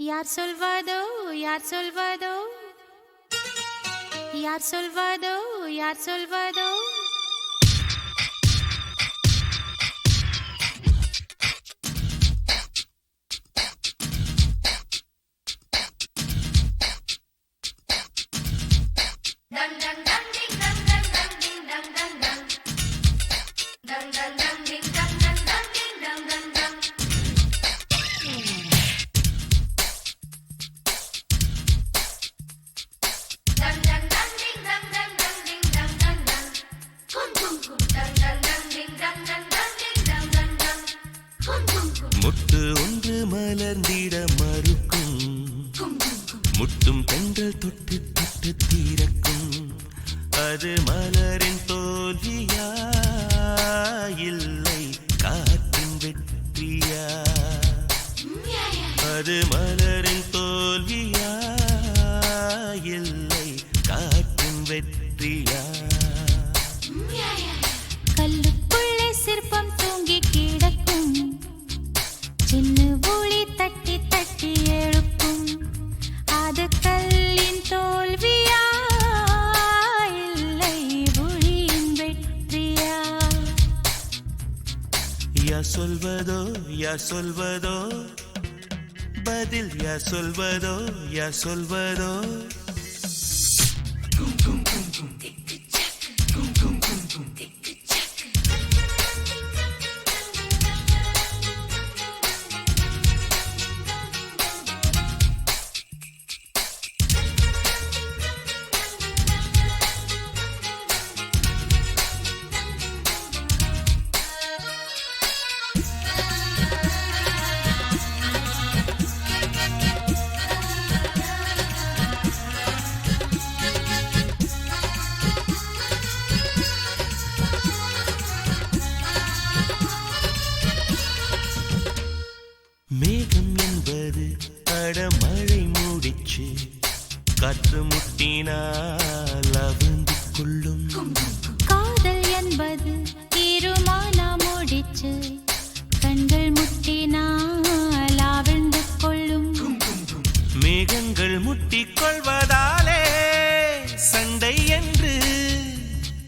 யார் சொல்வதோ யார் சொல்வதோ யார் சொல்வதோ யார் சொல்வதோ முட்டு ஒன்று மலர்ந்திட மறுக்கும் முட்டும் பெண்கள் தொட்டு தொட்டு தீரக்கும் அது மலரின் தோல்வியா இல்லை காற்றின் வெற்றியா அது மலரின் தோல்வியா இல்லை காற்றின் வெற்றியா கல்லுக்குள்ளே சிற்பம் தூங்கி கிடக்கும் சின்ன ஒளி தட்டி தட்டி எழுப்பும் அது கல்லின் தோல்வியா இல்லை ஒளியின் வெற்றியா யா சொல்வதோ யா சொல்வதோ பதில் யா சொல்வதோ யா சொல்வதோ மேகம் என்பது அடமழை மூடிச்சு காற்று முட்டினால் அவிழ்ந்து கொள்ளும் காதல் என்பது தீருமானா முடிச்சு கண்கள் முட்டினால் அவிழ்ந்து கொள்ளும் மேகங்கள் முட்டிக் கொள்வதாலே சண்டை என்று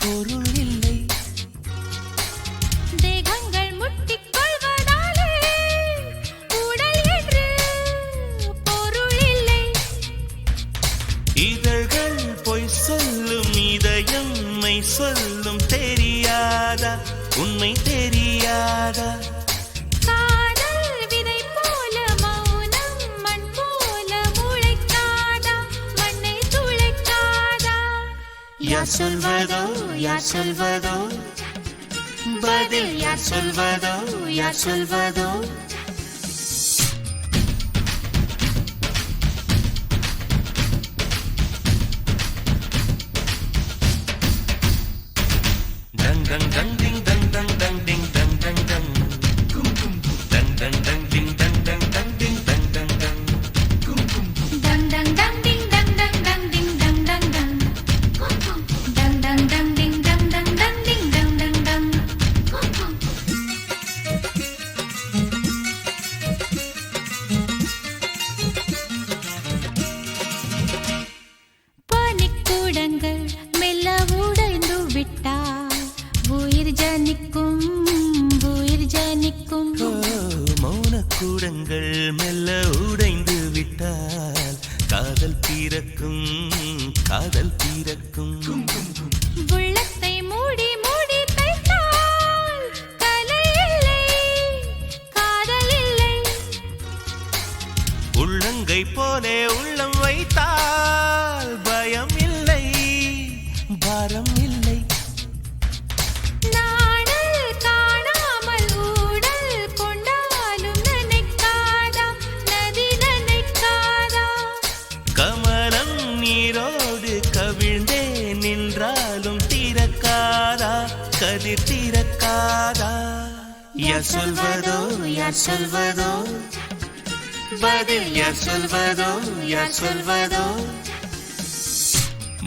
பொருள் இல்லை தேகங்கள் முட்டிக் கொள்வதாலே உடல் என்று பொருள் இல்லை இதழ்கள் பொய் சொல்லும் இதயம் மெய் சொல்லும் தெரியாதா உண்மை தெரியாதா காதல் விதை போல மௌனம் மண் போல முளைக்காதா மண்ணை துளைக்காதா யார் சொல்வதோ யார் சொல்வதோ பதில் யார் சொல்வதோ யார் சொல்வதோ dang dang dang ding dang dang dang ding dang dang dang dang dang dang ding dang dang dang ding dang dang dang dang dang dang ding dang dang dang ding dang dang dang dang dang dang ding dang dang dang ding dang dang dang பனிக்கூடங்கள் மெல்ல உடைந்து விட்டால் உயிர் ஜனிக்கும் உயிர் ஜனிக்கும் மௌனக்கூடங்கள் மெல்ல உடைந்து விட்டால் காதல் பிறக்கும் காதல் பிறக்கும் உள்ளத்தை மூடி மூடி தைத்தால் கலை இல்லை காதல் இல்லை உள்ளங்கை போலே உள்ளம் வைத்தால் பயம் இல்லை பாரம் இல்லை நாடல் காணாமல் ஊடல் கொண்டாலும் நினைக்காதா நதி நினைக்காதா கமலம் நீரோடு கவிழ்ந்தே நின்றாலும் திறக்காதா கதிர் திறக்காதா யார் சொல்வதோ யார் சொல்வதோ பதில் யார் சொல்வதோ யார் சொல்வதோ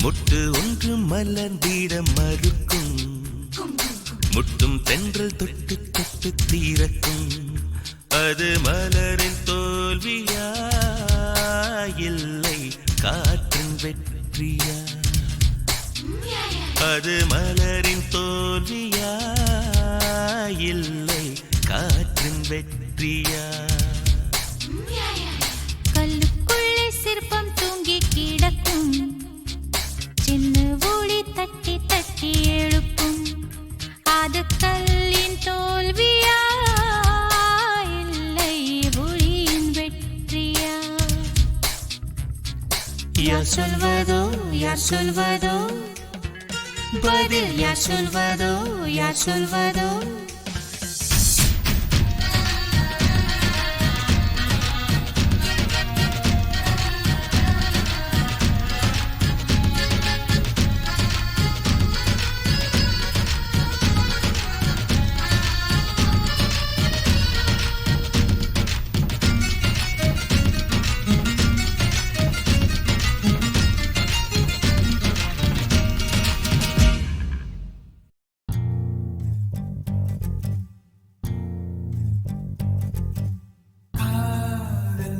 முட்டு ஒன்று மலர்ந்திட மறுக்கும் முட்டும் தென்றல் தொட்டு தொட்டு தீரக்கும் அது மலரின் தோல்வியா வெற்றியா அது மலரின் தோல்வியா இல்லை காற்றின் வெற்றியா கல்லுக்குள்ளே சிற்பம் தூங்கி கிடக்கும் சின்ன ஒளி தட்டி தட்டி எழுப்பும் அது கல்லின் தோல்வியா இல்லை ஒளியின் வெற்றியா யார் சொல்வதோ யார் சொல்வதோ பதில் யார் சொல்வதோ யார் சொல்வதோ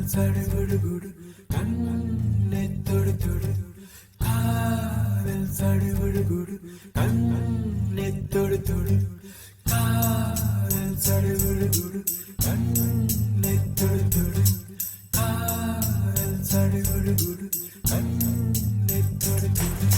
சடுகுடுகுடு கண்ணை தொடு தொடு காதல் சடுகுடுகுடு கண்ணை தொடு தொடு காதல் சடுகுடுகுடு கண்ணை தொடு தொடு காதல் சடுகுடுகுடு கண்ணை தொடு தொடு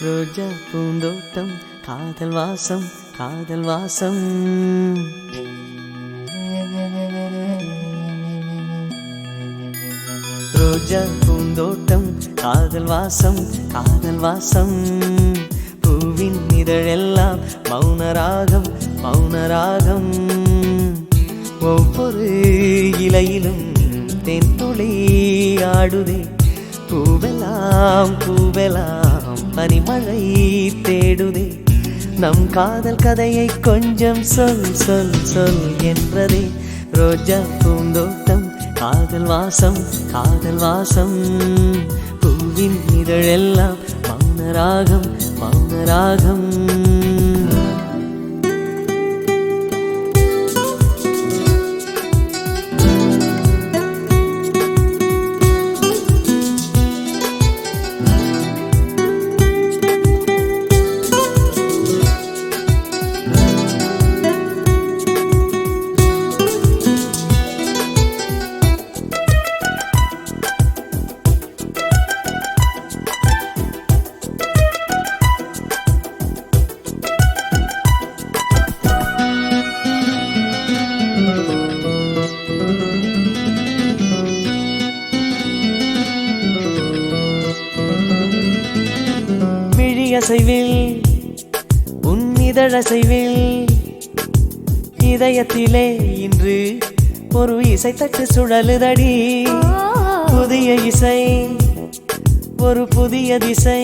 ரோஜா பூந்தோட்டம் காதல் வாசம் காதல் வாசம். ரோஜா பூந்தோட்டம் காதல் வாசம் காதல் வாசம். பூவின் இதழெல்லாம் மௌனராகம் மௌனராகம். ஒவ்வொரு இலையிலும் தென்துளி ஆடுதே. பூவெல்லாம் பூவெல்லாம் பனிமழை தேடுதே. நம் காதல் கதையை கொஞ்சம் சொல் சொல் சொல் என்றதே. ரோஜா பூந்தோட்டம் காதல் வாசம் காதல் வாசம். பூவின் இதழெல்லாம் மௌனராகம் மௌனராகம். அசைவில் உன் இதழசைவில் இதயத்திலே இன்று ஒரு இசை தட்டு சுழலுதடி. புதிய இசை ஒரு புதிய திசை.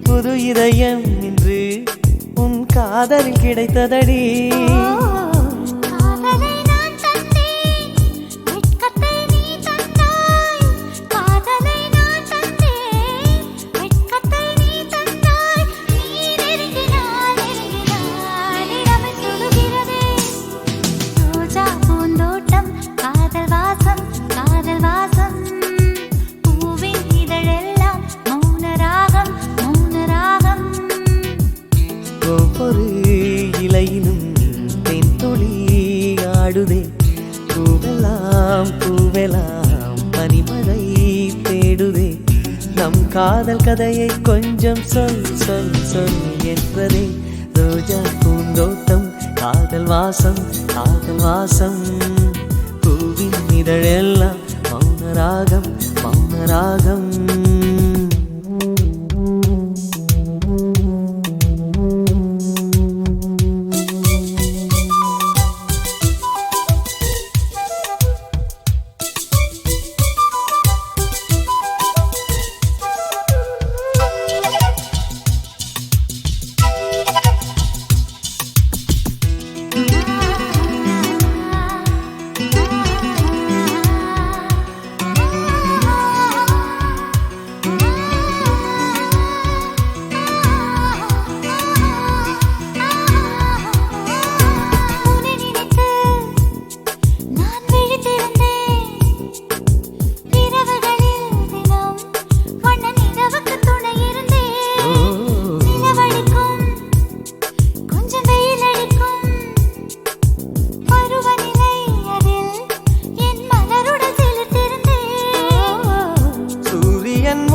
புது இதயம் இன்று உன் காதலில் கிடைத்ததடி. ஒவ்வொரு இலையிலும் தென்துளி ஆடுதே. பூவெல்லாம் பூவெல்லாம் பனிமழை தேடுதே. நம் காதல் கதையை கொஞ்சம் சொல் சொல் சொல் என்றதே. ரோஜா பூந்தோட்டம் காதல் வாசம் காதல் வாசம். பூவின் இதழெல்லாம் மௌனராகம் மௌனராகம்.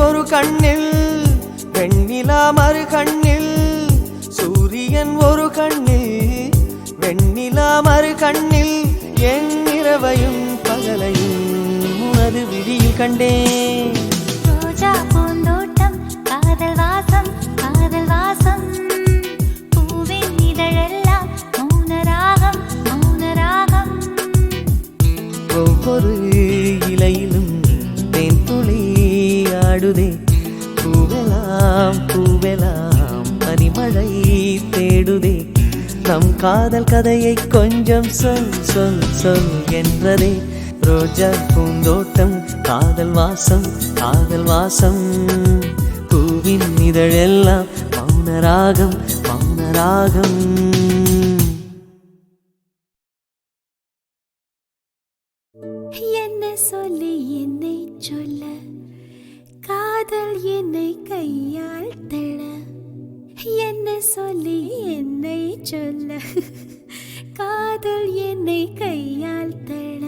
ஒரு கண்ணில் வெண்ணிலா மறு கண்ணில். சூரியன் ஒரு கண்ணில் வெண்ணிலா மறு கண்ணில். என் இரவையும் பகலையும் உனது விழியில் கண்டேன். ரோஜா பூந்தோட்டம் காதல் வாசம் காதல் வாசம். பூவின் இதழெல்லாம் மௌனராகம் மௌனராகம். ஒவ்வொரு இலையிலும் தென்துளி ஆடுதே. பூவெல்லாம் பூவெல்லாம் பனிமழை தேடுதே. நம் காதல் கதையை கொஞ்சம் சொல் சொல் சொல் என்றதே. ரோஜா பூந்தோட்டம் காதல் வாசம் காதல் வாசம். பூவின் இதழெல்லாம் மௌனராகம் மௌனராகம். என்ன சொல்லி என்னை சொல்ல காதல் என்னை கையால் தள. என்ன சொல்லி என்னை சொல்ல காதல் என்னை கையால் தள.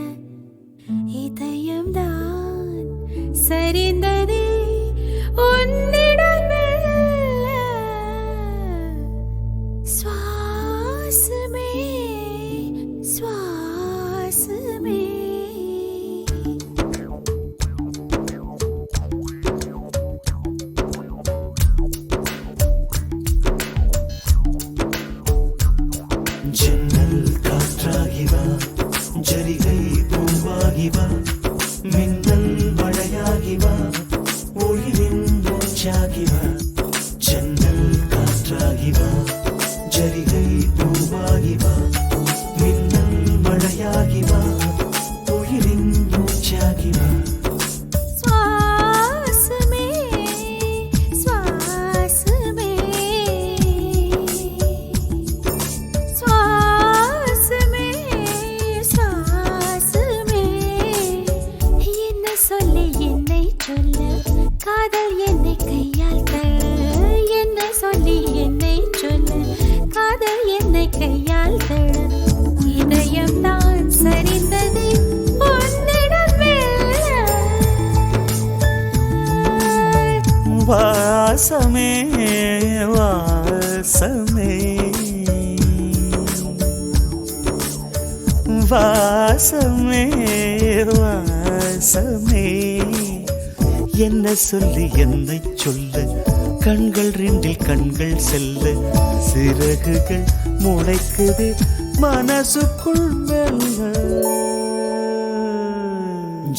இதயம்தான் சரிந்ததே உன்னிடம் மெல்ல. வாசமே வாசமே வாசமே வாசமே என்ன சொல்லி என்னை சொல்ல கண்கள் ரெண்டில் கண்கள் செல்ல சிறகுகள் முளைக்குது மனசுக்குள் மெல்ல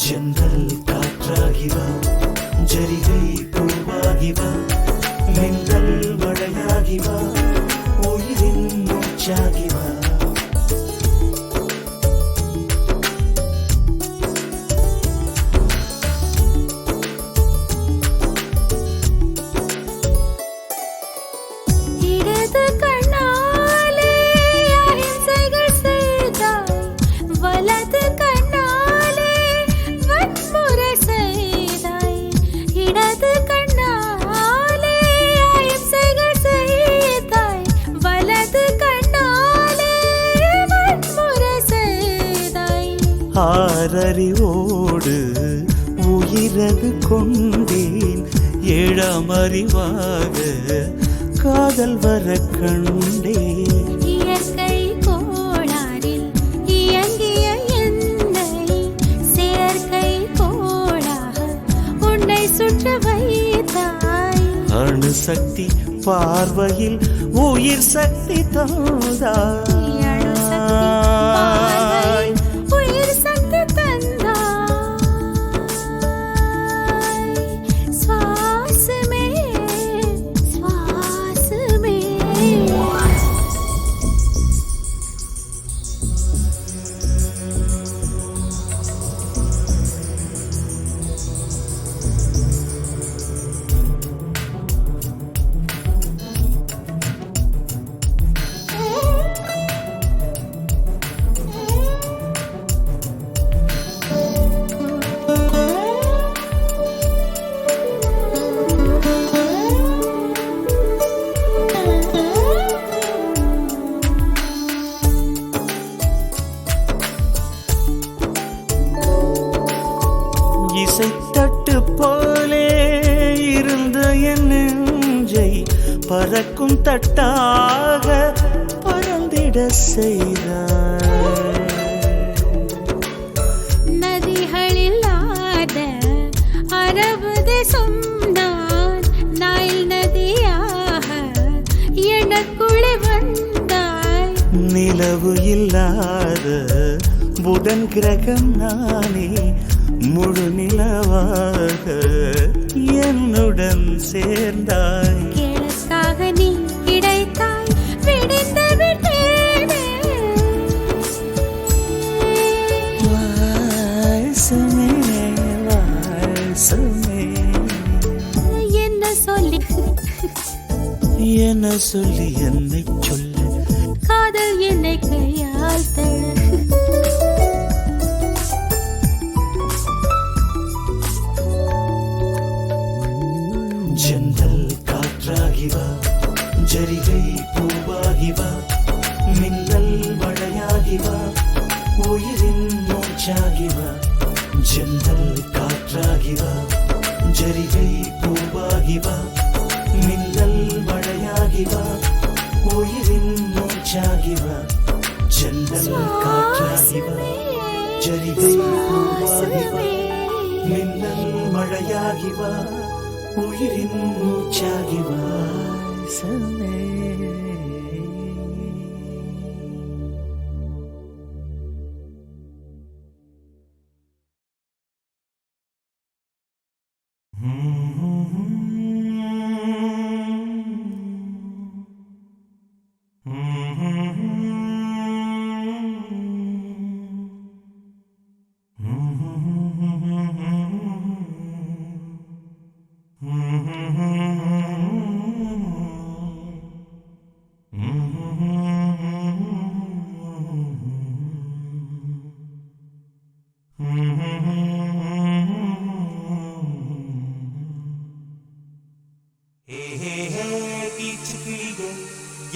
ஜன்னல் காற்றாகிவா ஜரிகை பூவாகிவா மின்னல் மழையாகிவா உயிரின் மூச்சாகிவா இடது கண்ணாலே அகிம்சைகள் செய்தாய் வலது கண்ணாலே வன்முறை செய்தாய் இடது கண்ணாலே அகிம்சைகள் செய்தாய் வலது கண்ணாலே வன்முறை செய்தாய் ஆறறிவோடு உயிரது கொண்டேன் ஏழாம் அறிவாக காதல் வர கண்டேன் இயற்கை கோளாறில் இயங்கிய என்னை செயற்கை கோளாக உன்னை சுற்ற வைத்தாய் அணுசக்தி பார்வையில் உயிர் சக்தி தந்தாய் அணுசக்தி பார்வையில் உயிர் சக்தி தந்தாய் சுவாசமே சுவாசமே இசைத்தட்டு போலே இருந்த என் நெஞ்சை பறக்கும் தட்டாக பறந்திட செய்தாய் நதிகளில்லாத அரபு தேசம் நான் நைல் நதியாக எனக்குள்ளே வந்தாய் நிலவு இல்லாத புதன் கிரகம் நானே முழு நிலவாக என்னுடன் சேர்ந்தாய் கிழக்காக நீ கிடைத்தாய் விடிந்து விட்டேனே வாசமே வாசமே என்ன சொல்லி என்ன சொல்லி என்னை சொல்ல காதல் என்னை கையால் தழ ஜன்னல் காற்றாகிவா ஜரிகை பூவாகிவா மின்னல் மழையாகிவா உயிரின் மூச்சாகிவா ஜன்னல் காற்றாகிவா ஜரிகை பூவாகிவா மின்னல் மழையாகிவா உயிரின் மூச்சாகிவா ஜன்னல் காற்றாகிவா ஜரிகை பூவாகிவா மின்னல் மழையாகிவா உயிரின் மூச்சாகிவா சமே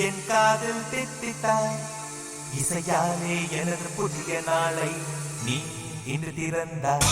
என் காதல் தித்தித்தாய் இசையாலே எனது புதிய நாளை நீ இன்று திறந்தாய்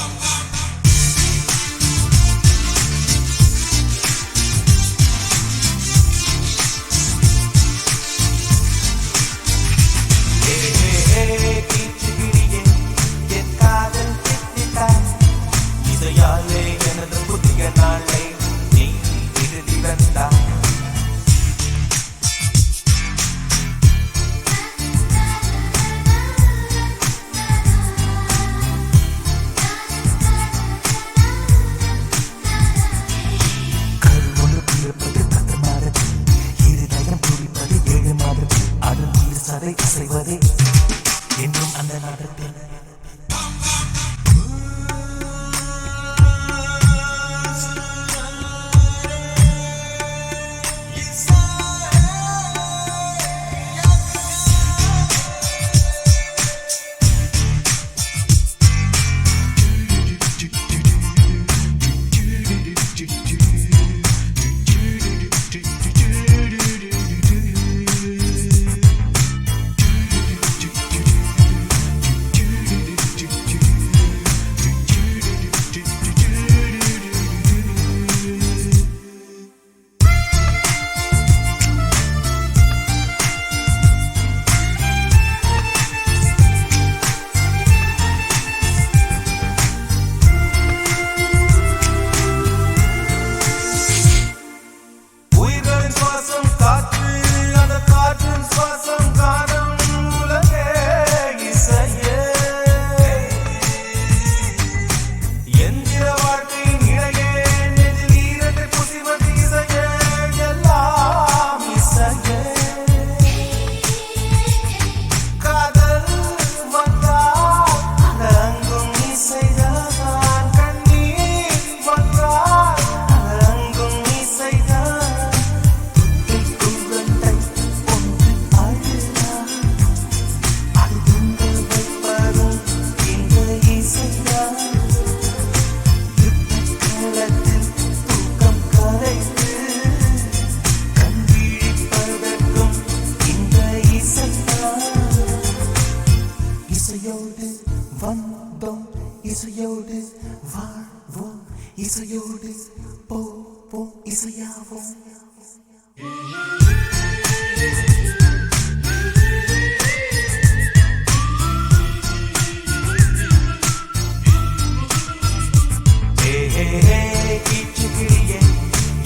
கீச்சுக்கிளியே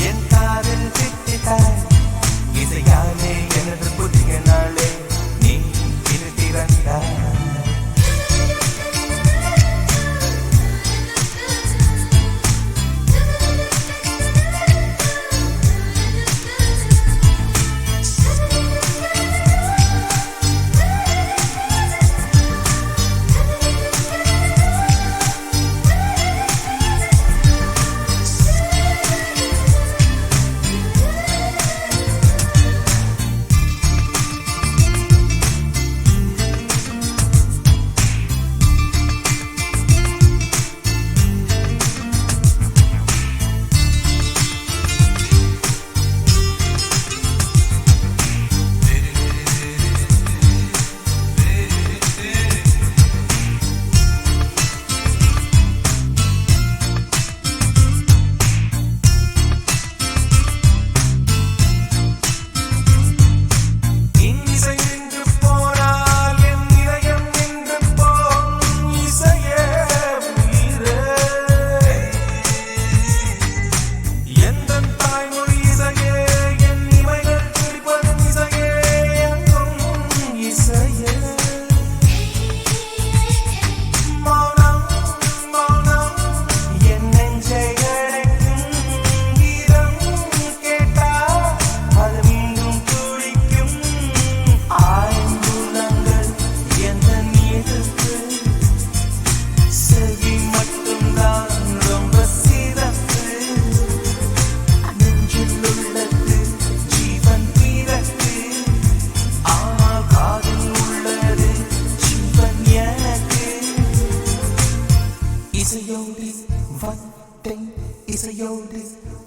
என் காதில் தித்தித்தாய் இசையாலே எனது புதிய நாளே நீ இது திறந்தாய் இசையோடு வந்தேன் இசையோடு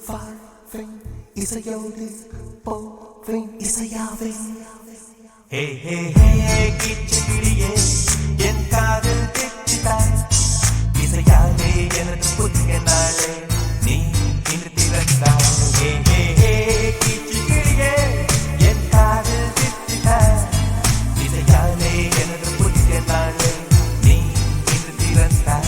வாழ்வேன் இசையோடு போவேன் இசையாவேன் ஹே ஹே ஹே கீச்சுக்கிளியே என் காதில் தித்தித்தாய் இசையாலே எனது புதிய நாளே நீ இன்று திறந்தாய் ஹே ஹே ஹே கீச்சுக்கிளியே என் காதில் தித்தித்தாய் இசையாலே எனது புதிய நாளே நீ இன்று திறந்தாய்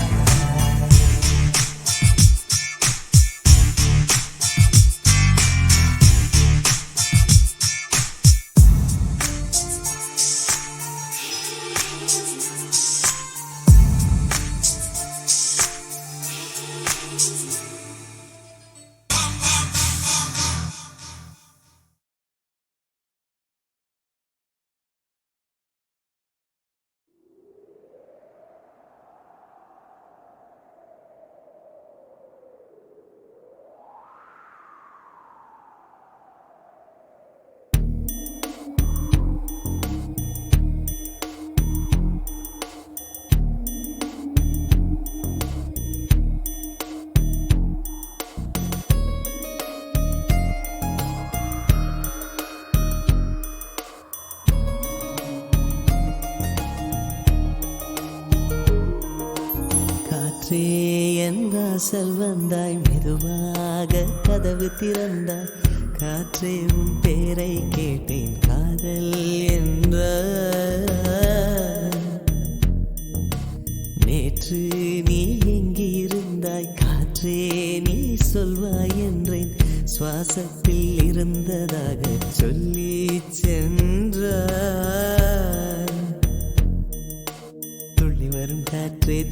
காற்றே என் வாசல் வந்தாய் மெதுவாக கதவு திறந்தாய் காற்றே உன் பேரை கேட்டேன் காதல் என்ற நேற்று நீ எங்கே இருந்தாய் காற்றே நீ சொல்வாய் என்றேன் சுவாசத்தில் இருந்ததாக சொல்லி சென்றாய்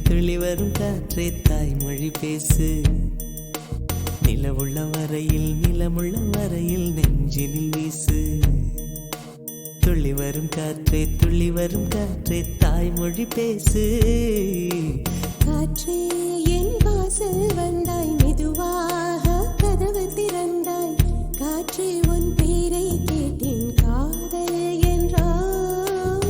துள்ளி வரும் காற்றே தாய்மொழி பேசு நிலமுள்ள வரையில் நெஞ்சினில் வீசு துள்ளி வரும் காற்றே தாய்மொழி பேசு காற்றே என் வாசல் வந்தாய் மெதுவாக கதவு திறந்தாய் காற்றே உன் பேரை கேட்டேன் காதல் என்றாய்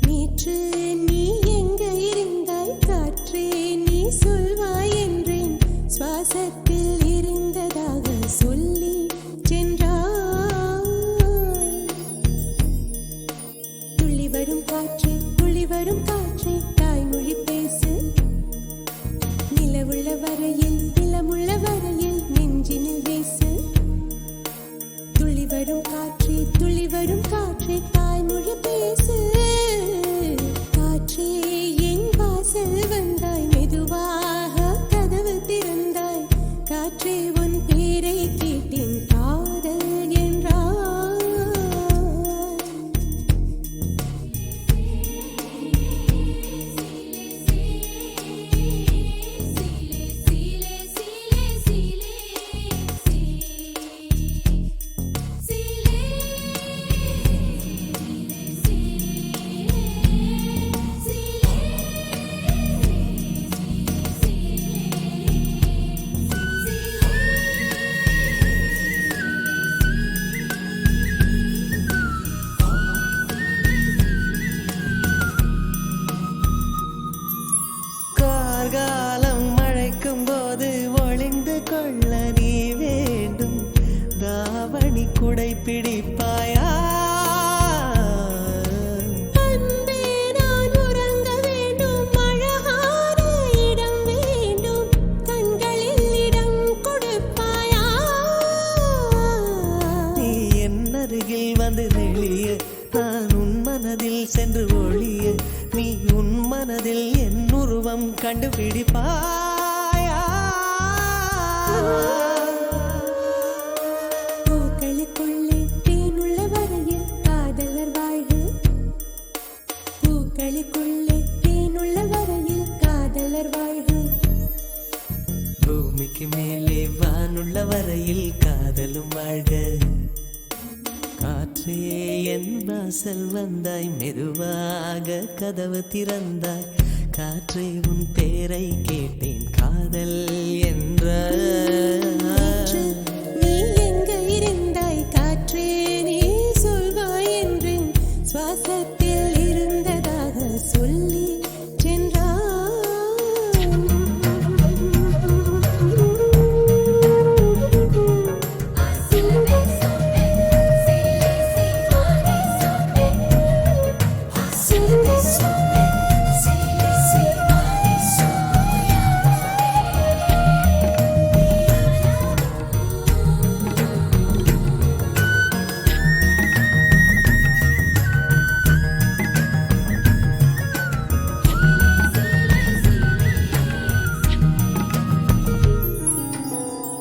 நேற்று நீ எங்க இருந்தாய் காற்றே நீ சொல்வாய் என்றேன் சுவாசத்தில் இருந்ததாக சொல்லி சென்றாய் துள்ளி வரும் காற்றே தாய்மொழி பேசு வாழ்க்கையில் காதலும் வாழ்க. காற்றே என் வாசல் வந்தாய், மெதுவாக கதவு திறந்தாய். காற்றே உன் பேரை கேட்டேன், காதல் என்ற. நீ எங்க இருந்தாய் காற்றே, நீ சொல்வாய் என்றேன். சுவாசத்தில் இருந்ததாக சொல்லி சென்றாய்.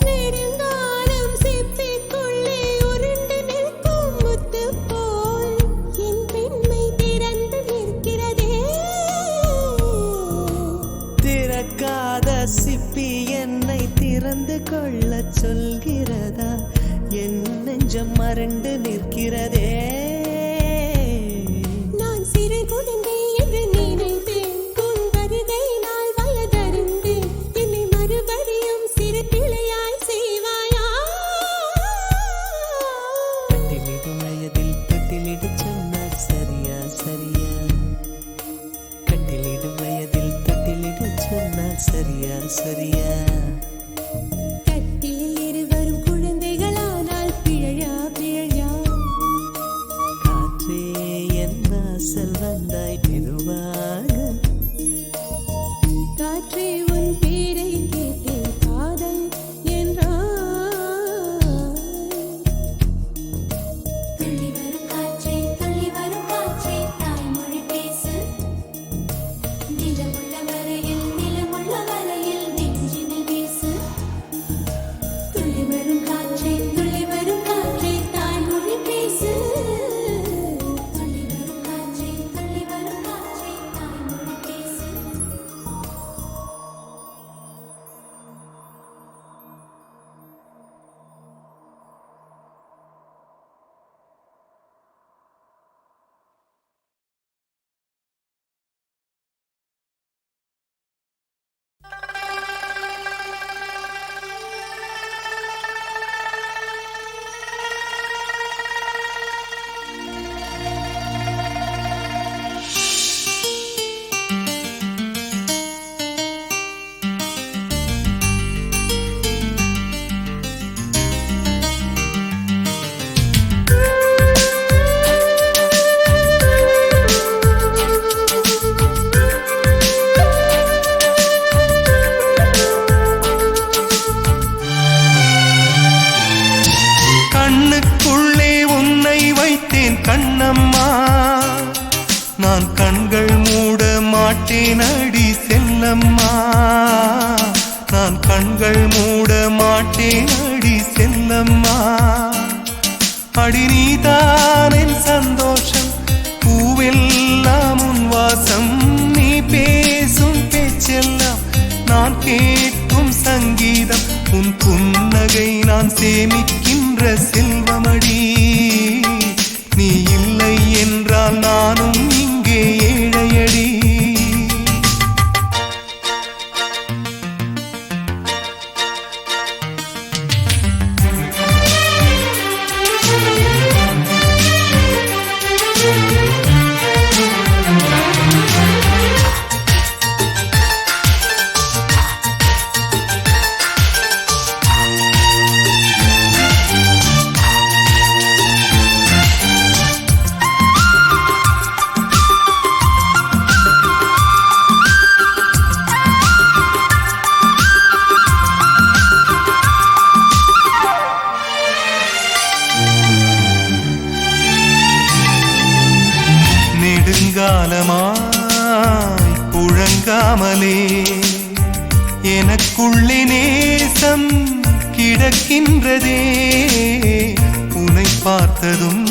நெடுங்காலம் சிப்பிக்குள்ளே உருண்டு நிற்கும் முத்து போல் என் பெண்மை திறந்து நிற்கிறதே. திறக்காத சிப்பி என்னை திறந்து கொள்ள சொல்கிறதா? என் நெஞ்சம் மறண்டு நிற்கிறதே. நான் சிறு குழந்தை என்று நினைத்தேன், உன் வருகை நாள் வயதறிந்தேன். என்னை மறுபடியும் சிறு பிள்ளையாய் செய்வாயா? கட்டிலிடும் வயதில் தொட்டிலிடு சொன்னார் சரியா சரியா. கட்டிலிடும் வயதில் தொட்டிலிடு சொன்னார் சரியா சரியா. கட்டிலில் இருவரும் குழந்தைகளானால் பிழையா பிழையா? காற்றே என் வாசல் வந்தாய், மெதுவாக. காற்றே உன் பேரை கேட்டேன், காதல் என்றாய். துள்ளி வரும் காற்றே தாய்மொழி பேசு. நிலமுள்ள வரையில் நெஞ்சினில் வீசு. துள்ளி வரும் காற்றே தாய்மொழி பேசு. துள்ளி வரும் காற்றே தாய்மொழி பேசு. கண்ணுக்குள்ளே உன்னை வைத்தேன் கண்ணம்மா, நான் கண்கள் மூட மாட்டேன் அடி செல்லம்மா. நான் கண்கள் மூட மாட்டேன் அடி செல்லம்மா. அடி நீதான் என் சந்தோஷம், பூவெல்லாம் உன் வாசம். நீ பேசும் பேச்செல்லாம் நான் கேட்கும் சங்கீதம். உன் புன்னகை நான் சேமிக்கின்ற செல்வமடி. நீ இல்லை என்றால் நானும் இங்கே ஏழையடி. நெடுங்காலமாய் புழங்காமலே எனக்குள்ளே நேசம் கிடக்கின்றதே. உன்னை பார்த்ததும்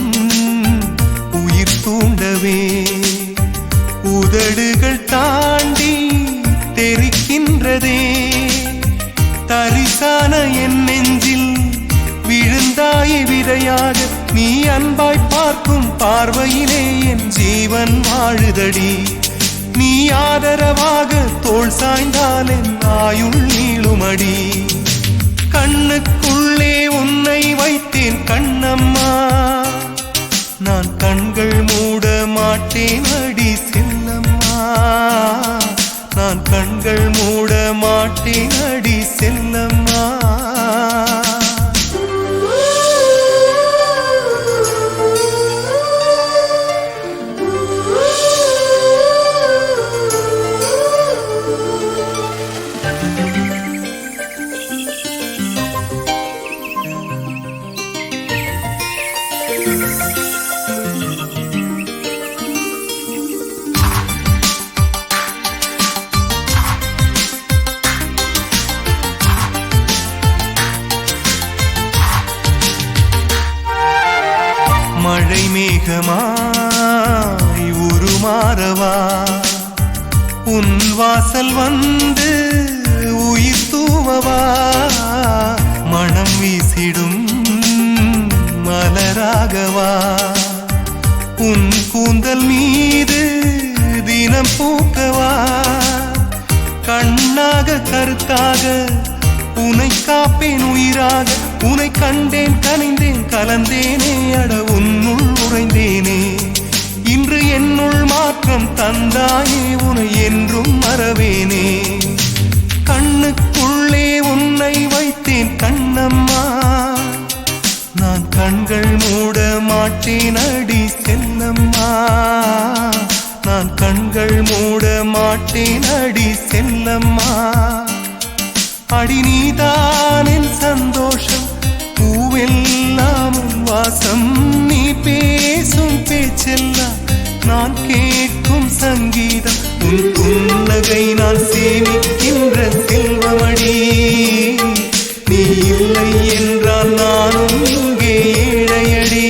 உயிர் தூண்டவே உதடுகள் தாண்டி தெரிக்கின்றதே. தரிசான என் நெஞ்சில் கவிதையாக நீ அன்பாய் பார்க்கும் பார்வையிலே என் ஜீவன் வாழுதடி. நீ ஆதரவாக தோள் சாய்ந்தால் என் ஆயுள் நீளுமடி. கண்ணுக்குள்ளே உன்னை வைத்தேன் கண்ணம்மா, நான் கண்கள் மூட மாட்டேன் அடி செல்லம்மா. நான் கண்கள் மூட மாட்டேன் அடி செல்லம்மா. மழை மேகமாய் உருமாறவா, உன் வாசல் வந்து உயிர் தூவவா. மனம் வீசிடும் மலராகவா, உன் கூந்தல் மீது தினம் பூக்கவா. கண்ணாக கருத்தாக உனை காப்பேன் உயிராக. உனை கண்டேன் கனிந்தேன் கலந்தேனே அட உன்னுள் உறைந்தேனே. இன்று என்னுள் மாற்றம் தந்தாயே உனை என்றும் மறவேனே. கண்ணுக்குள்ளே உன்னை வைத்தேன் கண்ணம்மா, நான் கண்கள் மூட மாட்டேன் அடி செல்லம்மா. நான் கண்கள் மூட மாட்டேன் அடி செல்லம்மா. அடி நீதான் என் சந்தோஷம், பூவெல்லாம் உன் வாசம். நீ பேசும் பேச்செல்லாம் நான் கேட்கும் சங்கீதம். உன் புன்னகை நான் சேமிக்கின்ற செல்வமடி. நீ இல்லை என்றால் நானும் இங்கே ஏழையடி.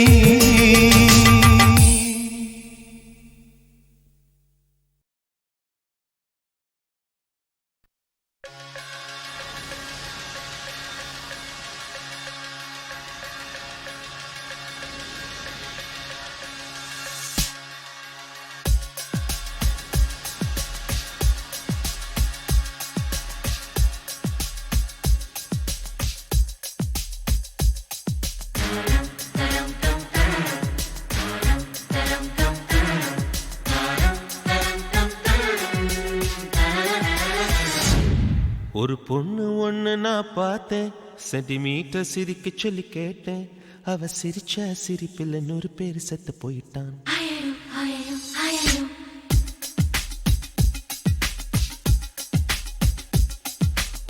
ஒரு பொண்ணு ஒண்ணு நான் பார்த்தேன், சென்டிமீட்டர் சிரிக்க சொல்லி கேட்டேன். அவ சிரிச்ச சிரிப்பில் 100 பேர் செத்து போயிட்டான்.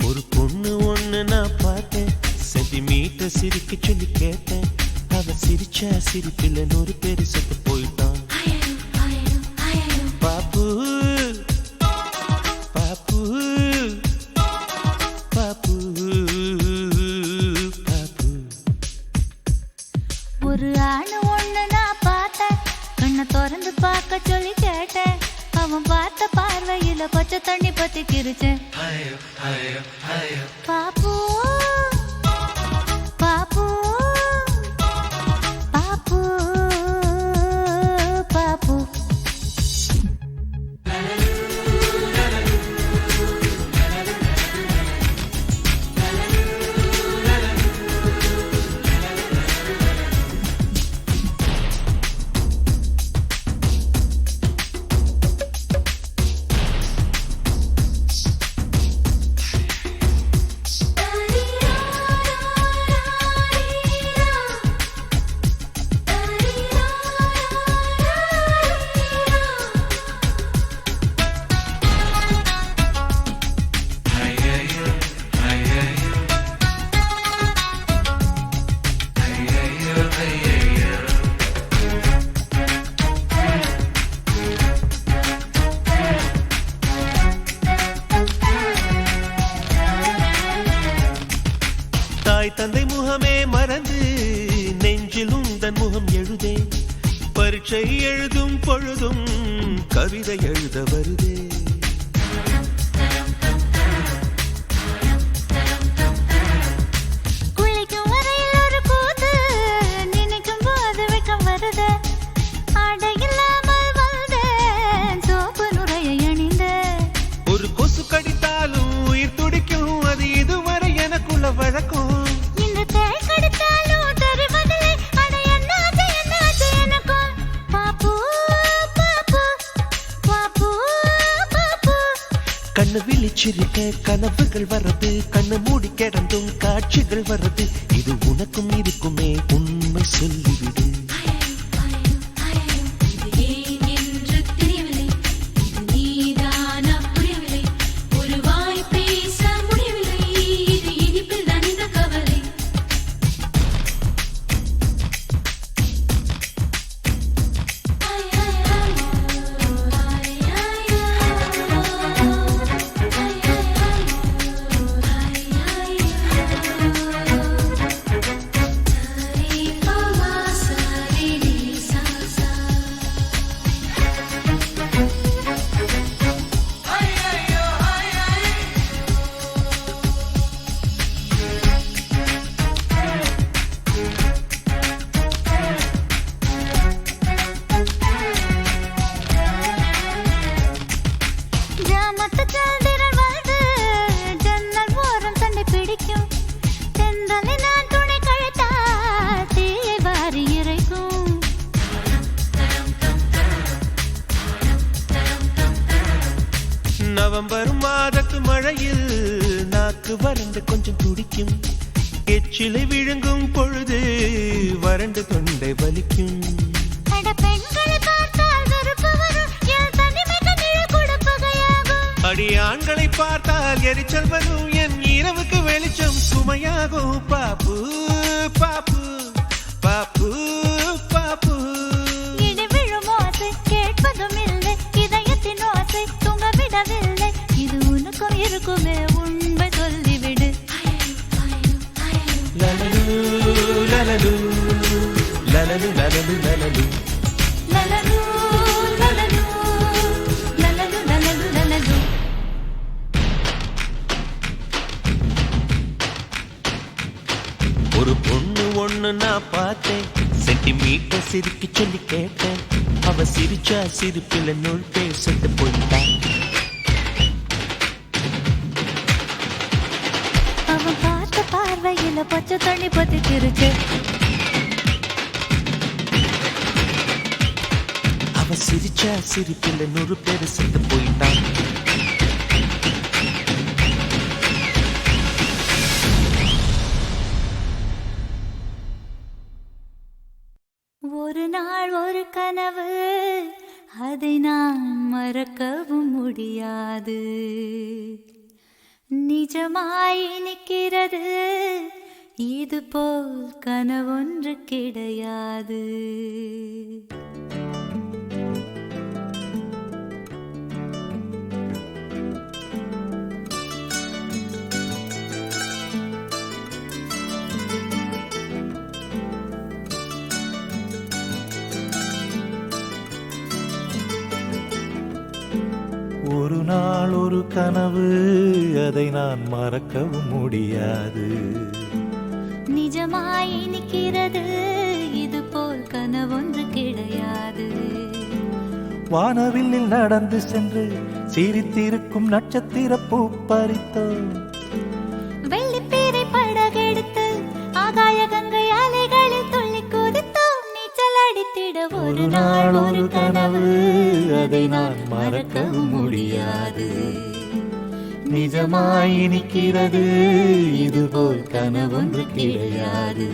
ஒரு பொண்ணு ஒண்ணு நான் பார்த்தேன், சென்டிமீட்டர் சிரிக்க சொல்லி கேட்டேன். அவ சிரிச்ச சிரிப்பில் 100 பேர் செத்து போயிட்டான். பாப்பு பாப்பு பாப்பு பாப்பு. ஒரு ஆணு ஒண்ணு நான் பார்த்தேன், கண்ணை திறந்து பார்க்க சொல்லி கேட்டேன். அவன் பார்த்த பார்வையில பச்சை தண்ணி பத்தி கிரிச்சேன். பாப்பு பாப்பு பாப்பு பாப்பு. தாய் தந்தை முகமே மறந்து நெஞ்சில் உந்தன் முகம் எழுதே. பரீட்சை எழுதும் பொழுதும் கவிதை எழுத வருதே. குளிக்கும் வரையில் ஒரு கூத்து சிரிக்க கனவுகள் வர்றது கண்ணு மூடி கிடந்தும் காட்சிகள் வர்றது இது உனக்கும் இருக்குமே உண்மை சொல்லிவிடு இது ஏன் என்று தெரியவில்லை இது நீதானா புரியவில்லை ஒரு வாய் பேச முடியவில்லை இது இனிப்பில் தான் இந்த கவலை நவம்பர் மாதத்து மழையில் நாக்கு வறண்டு கொஞ்சம் துடிக்கும் எச்சிலை விழுங்கும் பொழுது வறண்டு தொண்டை வலிக்கும் அடி ஆண்களை பார்த்தால் எரிச்சல் வரும் என் இரவுக்கு வெளிச்சம் சுமையாகும் பாப்பு பாப்பு பாப்பு பாப்பு இது உனக்கும் இருக்குமே உண்மை சொல்லிவிடு லலலு லலலு லலலு லலலு லலலு லலலு லலலு லலலு லலலு லலலு ஒரு பொண்ணு ஒண்ணு நான் பார்த்தேன் சென்டிமீட்டர் சிரிக்க சொல்லி கேட்டேன் அவ சிரிச்சா சிரிப்பில நூல் பேசிட்டு போயிட்டான் அவன் பார்த்த பார்வையில பச்சை தண்ணி பத்திக்கிருச்சு அவ சிரிச்சா சிரிப்பில நூறு பேர் செத்து போயிட்டான் ஒரு நாள் ஒரு கனவு அதை நான் மறக்கவும் முடியாது நிஜமாய் நிற்கிறது இது போல் கனவொன்று கிடையாது ஒரு நாள் ஒரு கனவு அதை நான் மறக்கவும் முடியாது நிஜமாய் நிற்கிறது இது போல் கனவொன்று கிடையாது வானவில்லில் நடந்து சென்று சிரித்திருக்கும் நட்சத்திர பூ பறித்தோம் வெள்ளிப்பீரை படகெடுத்து ஆகாய கங்கை அலைகளில் துள்ளி குதித்தோம் நீச்சல் அடித்திட ஒரு நாள் ஒரு கனவு அதை நான் மறக்கவும் முடியாது நிஜமாய் நிற்கிறது இதுபோல் கனவொன்று கிடையாது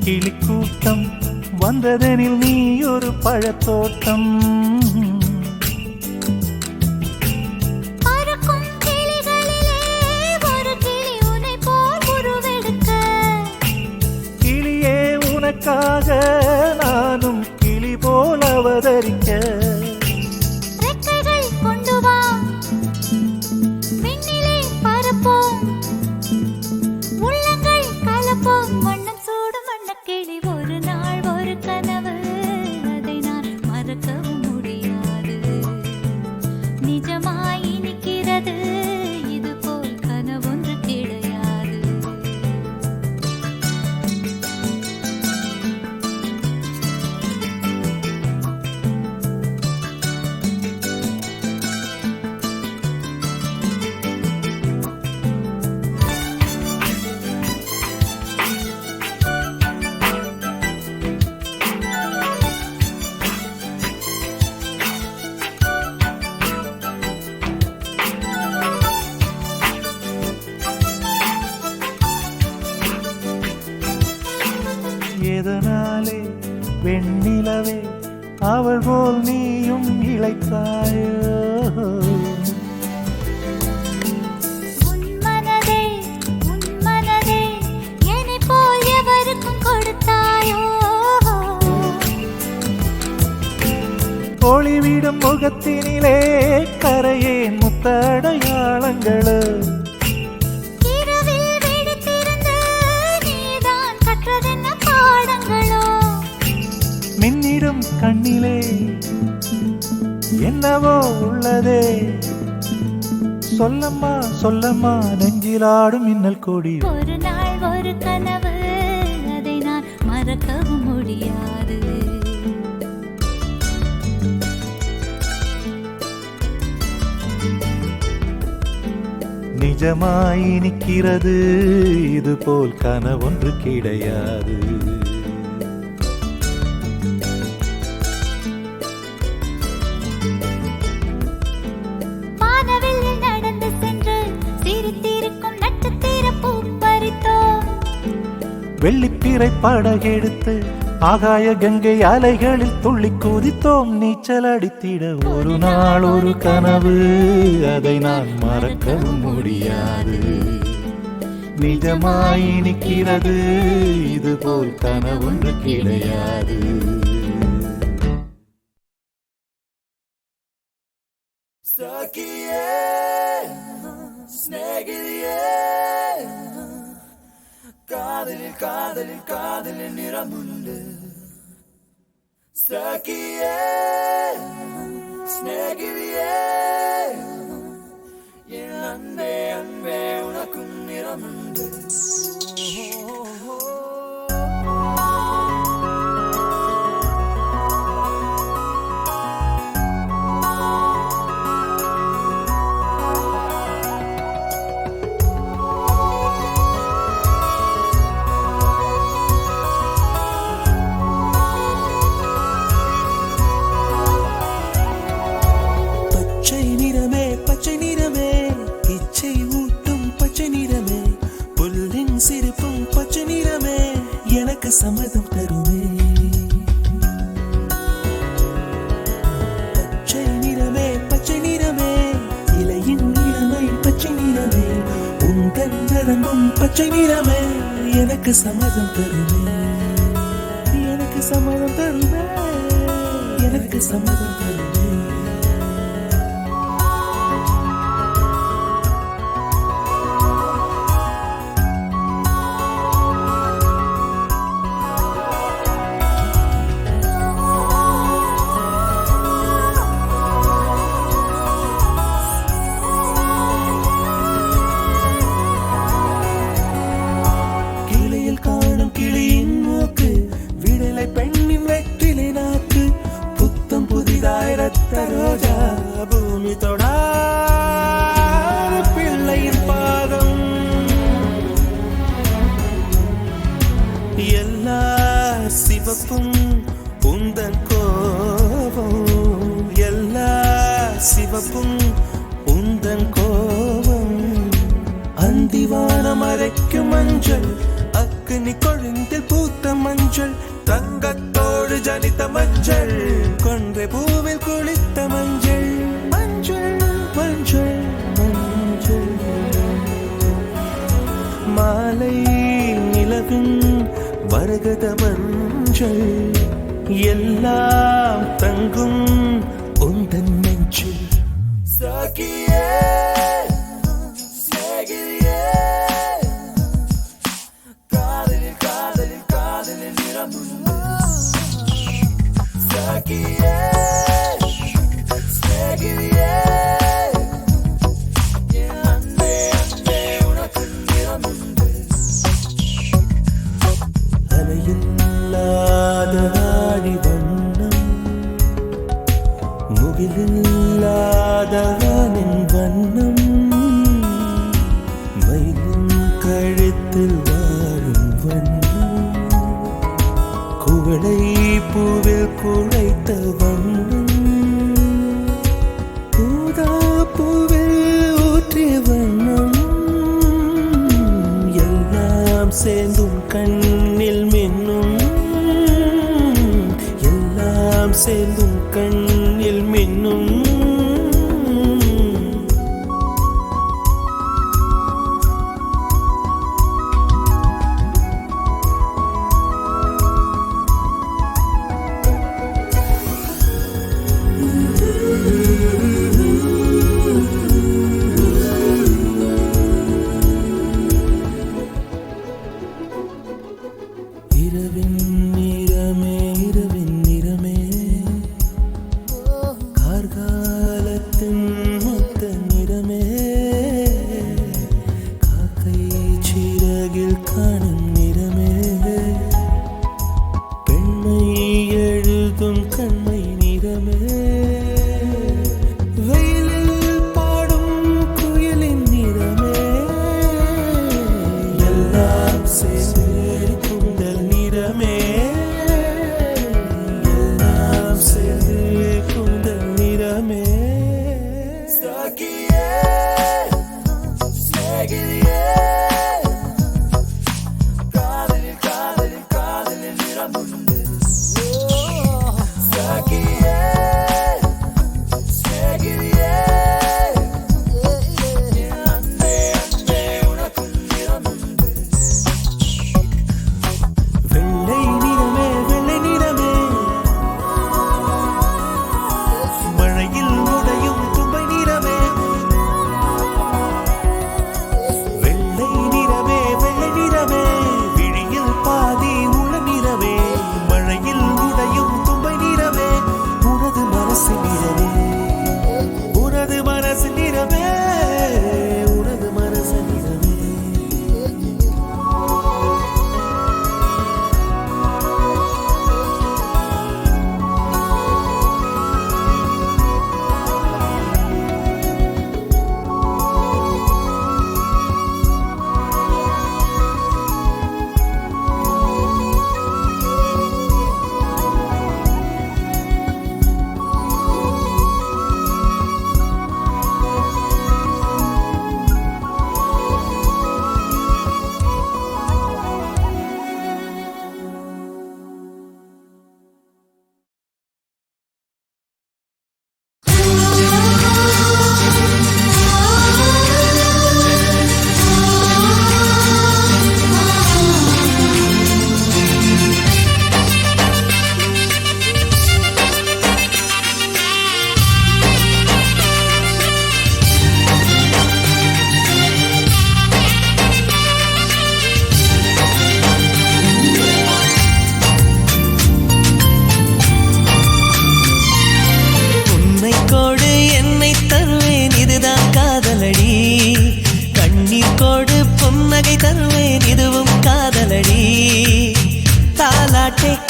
கிளிக்கூட்டம் வந்ததெனில் நீ ஒரு பழத்தோட்டம் கிளியே உனக்காக நானும் கிளி போல் அவதரிக்க கொண்டு வா விண்ணிலே பரப்போ வெண்ணிலவே அவள் போல் நீயும் இளைத்தாயோ. உன் மனதே என்னைப் போல் எவருக்கும் கொடுத்தாயோ. ஒளிவிடும் முகத்தினிலே கரையேன் முத்தடையாளங்களோ. இரவில் விழித்திருந்து நீதான் கற்றதென்ன பாடங்களோ. மின்னிடும் கண்ணிலே என்னவோ உள்ளதே. சொல்லம்மா சொல்லம்மா நெஞ்சிலாடும் மின்னல் கொடி. ஒரு நாள் ஒரு கனவு, அதை நான் மறக்கவும் முடியாது. நிஜமாய் நிற்கிறது இது போல் கனவொன்று கிடையாது. வானவெளியில் நடந்து சென்று சிரித்திருக்கும் நட்சத்திர பூ பறித்தோம். வெள்ளிப்பிறை படகெடுத்து ஆகாய கங்கை அலைகளில் துள்ளி குதித்தோம். நீச்சல் அடித்திட ஒரு நாள் ஒரு கனவு, அதை நான் மறக்கவும் முடியாது. நிஜமாய் நிற்கிறது இது போல் கனவொன்று கிடையாது. Sakiye, snegiliye, காதலில் நிறமுண்டு. Sakiye, snegiliye, என் அன்பே அன்பே உனக்கும் நிறமுண்டு. பச்சை நிறமே இச்சை ஊட்டும் பச்சை நிறமே, புல்லின் சிரிப்பும் பச்சை நிறமே எனக்கு சம்மதம் தருமே. பச்சை நிறமே இலையின் நிறமை பச்சை நிறமே, உங்கள் நரம்பும் பச்சை நிறமே எனக்கு சம்மதம் தருமே. எனக்கு சம்மதம் தருமே, எனக்கு சம்மதம் தருமே. ரோஜா பூமி தொடாத பிள்ளையின் பாதம், எல்லா சிவப்பும் உந்தன் கோபம், எல்லா சிவப்பும் உந்தன் கோபம். அந்திவானம் அரைக்கும் மஞ்சள், அக்னி கொழுந்தில் பூத்த மஞ்சள், தங்கத்தோடு ஜனித்த மஞ்சள், கொன்றை பூவில் குளித்த மஞ்சள். மஞ்சள் மஞ்சள் மஞ்சள் மாலை நிலவின் மரகத மஞ்சள், எல்லாம் தங்கும் உந்தன் நெஞ்சில். சாக்கியே சேகிரியே, காதலில் நிறமுண்டு. சாக்கியே சேகிரியே, என் அன்பே அன்பே உனக்கு நிறமுண்டு. அலையில்லாத ஆடி வண்ணம், முகிலில்லாத வானின் வண்ணம், மயிலின் கழுத்தில் வாழும் வண்ணம், குவளை பூவில் குழைத்த வண்ணம், ஊதா பூவில் ஊற்றிய வண்ணம், எல்லாம் சேர்ந்தும் கண்ணில் மின்னும் சேர்ந்தும் கண்ணில் மின்னும் இரவின் நிறமே கார்காலத்தின் மொத்த நிறமே காக்கை சிறகில் காணும் நிறமே பெண்மை எழுதும் கண்மை நிறமே வெயிலில் பாடும் குயிலின் நிறமே எல்லாம் சேர்ந்து கூந்தல் நிறமே எல்லாம் சேர்ந்து கூந்தல் நிறமே காதலில் நிறமுண்டு வெள்ளை நிறமே மழையில் உடையும் தும்பை நிறமே வெள்ளை நிறமே விழியில் பாதி உள்ள நிறமே மழையில் உடையும் தும்பை நிறமே உனது மனசு நிறமே உனது மனசு நிறமே உனது மனசு நிறமே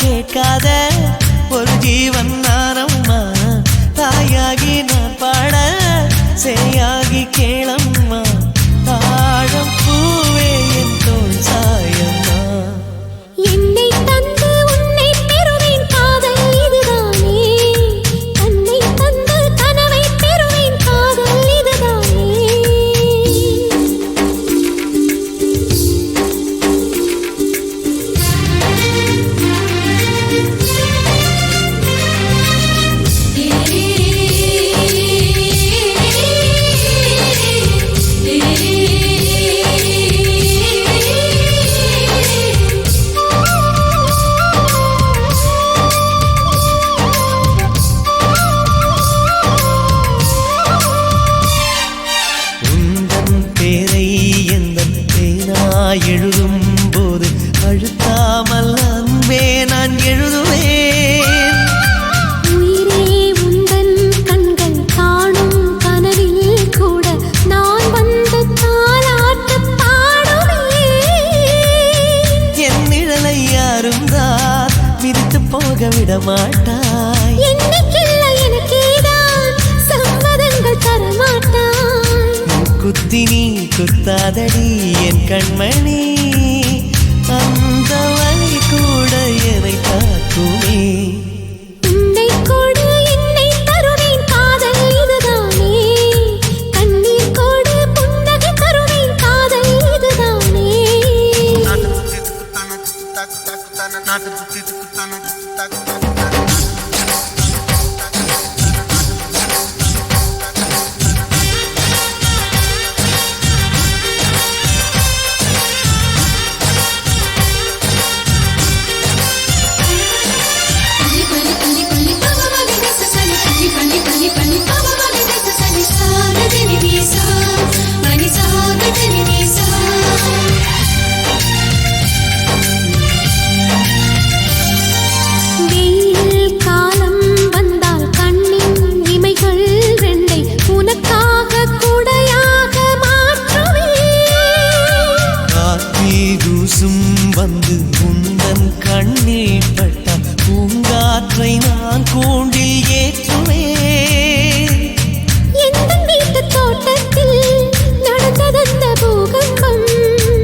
கேட்காத ஒரு ஜீவன் நானம்மா தாயாகி நான் பாட சேயாகி கேளம்மா தாழம் பூவே என் தோள் சாயம்மா என்னை தந்து உன்னை பெறுவேன் காதல் இதுதானே தன்னை தந்து கனவை பெறுவேன் காதல் இதுதானே எழுதும் போது அழுத்தாமல் அன்பே நான் எழுதுவேன் உயிரே உந்தன் கண்கள் காணும் கனவில் கூட நான் வந்து தாலாட்டு பாடுவேன் என் நிழலை யாரும் தான் மிதித்து போக விட மாட்டாய் என்னைக்கில்லை எனக்கேதான் சம்மதங்கள் தரமாட்டாய் குத்தி நீ குத்தாதடி என் கண்மணி அந்த வலி கூட என்னை தாக்குமே உன்னை கொடு என்னை தருவேன் காதல் இதுதானே கண்ணீர் கொடு புன்னகை தருவேன் காதல் இதுதானே கூண்டில் ஏற்றுவேன். எந்தன் வீட்டுத் தோட்டத்தில் நடந்ததந்த பூகம்பம்.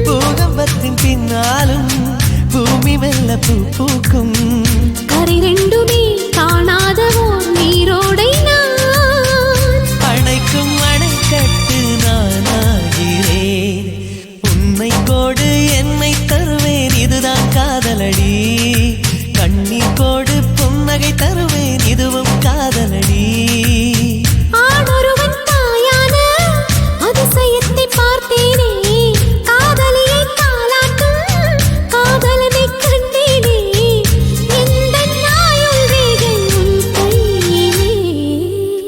பூகம்பத்தின் பின்னாலும் பூமி மெல்ல பூ பூக்கும். கரை ரெண்டுமே காணாத ஓர் நீரோடை நான். அணைக்கும் அணைக்கட்டு நானாகிறேன். உன்னை கோடு என்னை தருவேன், இதுதான் காதலடி. கண்ணீர் கோடு புன்னகை தருவேன், இதுவும் காதலடி. ஆணொருவன் தாயான அதிசயத்தை பார்த்தேனே. காதலியை தாலாட்டும் காதலனை கண்டேனே. எந்தன் ஆயுள் ரேகை உன் கையிலே.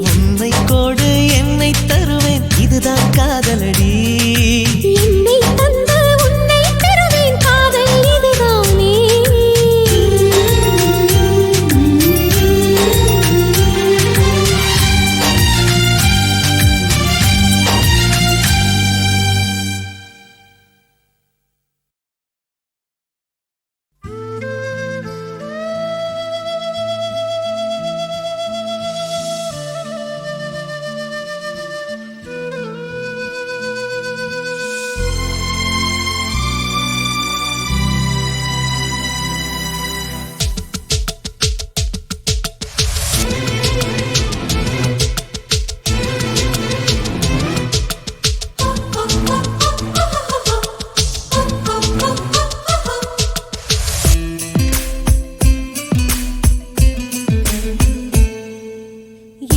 உன்னை கோடு என்னை தருவேன், இதுதான் காதலடி. என்னை தந்து உன்னை பெறுவேன், காதல் இதுதானே.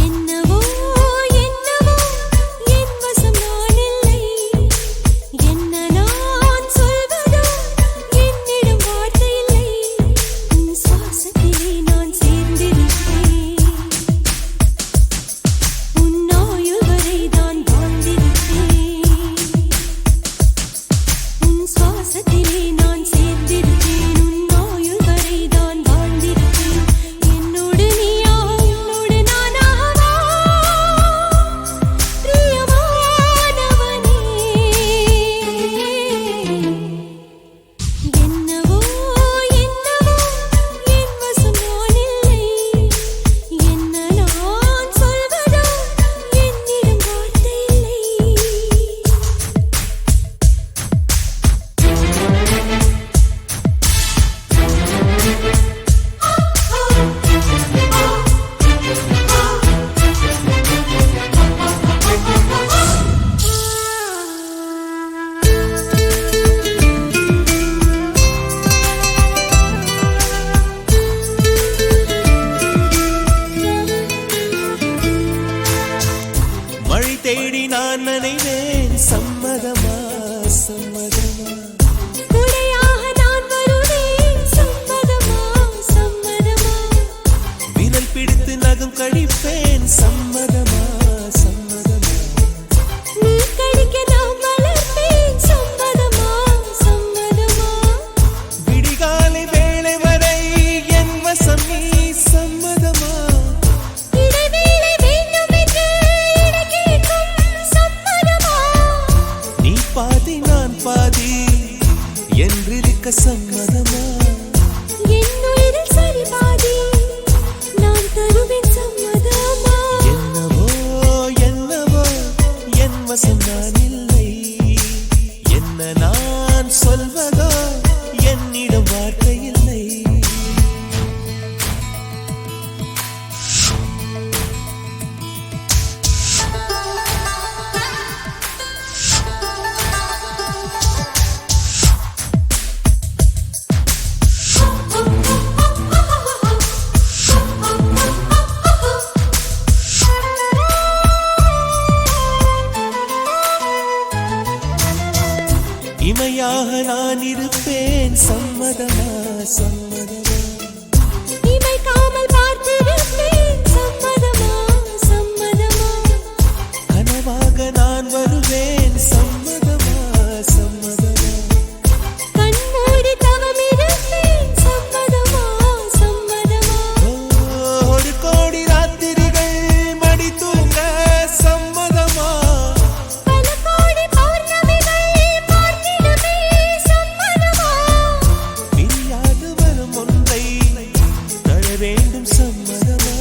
என்னவோ என்னவோ என் வசம் நான் இல்லை. என்ன நான் சொல்வதோ என்னிடம் வார்த்தை இல்லை. உன் சுவாசத்திலே நான் சேர்ந்திருப்பேன். உன் ஆயுள் வரை தான் வாழ்ந்திருப்பேன். உன் சுவாசத்திலே நான் சேர்ந்திருப்பேன். உன் ஆயுள் வரை தான் வாழ்ந்திருப்பேன். என்னோடு நீயா உன்னோடு நானாவா பிரியமானவனே. என்னவோ என்னவோ என் வசம் நான் இல்லை. என்ன நான் சொல்வதோ என்னிடம் வார்த்தை இல்லை. மழை தேடி நான் நனைவேன், சம்மதமா சம்மதமா. குடையாக நான் வருவேன், சம்மதமா சம்மதமா. விரல் பிடித்து நகம் கழிப்பேன், சம்மதமா சம்மதமா. நீ கடிக்க நான் வளர்ப்பேன், சம்மதமா சம்மதமா. விடிகாலை வேளை வரை என் வசம் நீ, சம்மதமா. இடைவேளை வேண்டும் என்று இட கேட்கும், சம்மதமா. நீ பாதி நான் பாதி என்றிருக்க சம்மதமா. என் உயிரில் சரி பாதி நான் தருவேன், சம்மதமா. என்னவோ என்னவோ என் வசம் நான் இல்லை. என்ன நான் சொல்வதோ என்னிடம் வார்த்தை இல்லை. இமையாக நான் இருப்பேன், சம்மதமா சம்மதமா. இமைக்காமல் பார்த்திருப்பேன், சம்மதமா சம்மதமா. கனவாக நான் வருவேன், சம்மதமா சம்மதமா. கண்மூடி தவமிருப்பேன், சம்மதமா சம்மதமா. ஒரு கோடி ராத்திரிகள் மடி தூங்க, சம்மதமா. பல கோடி பௌர்ணமிகள் பார்த்திடுமே, சம்மதமா. பிரியாது வரும் ஒன்றை தர வேண்டும், சம்மதமா.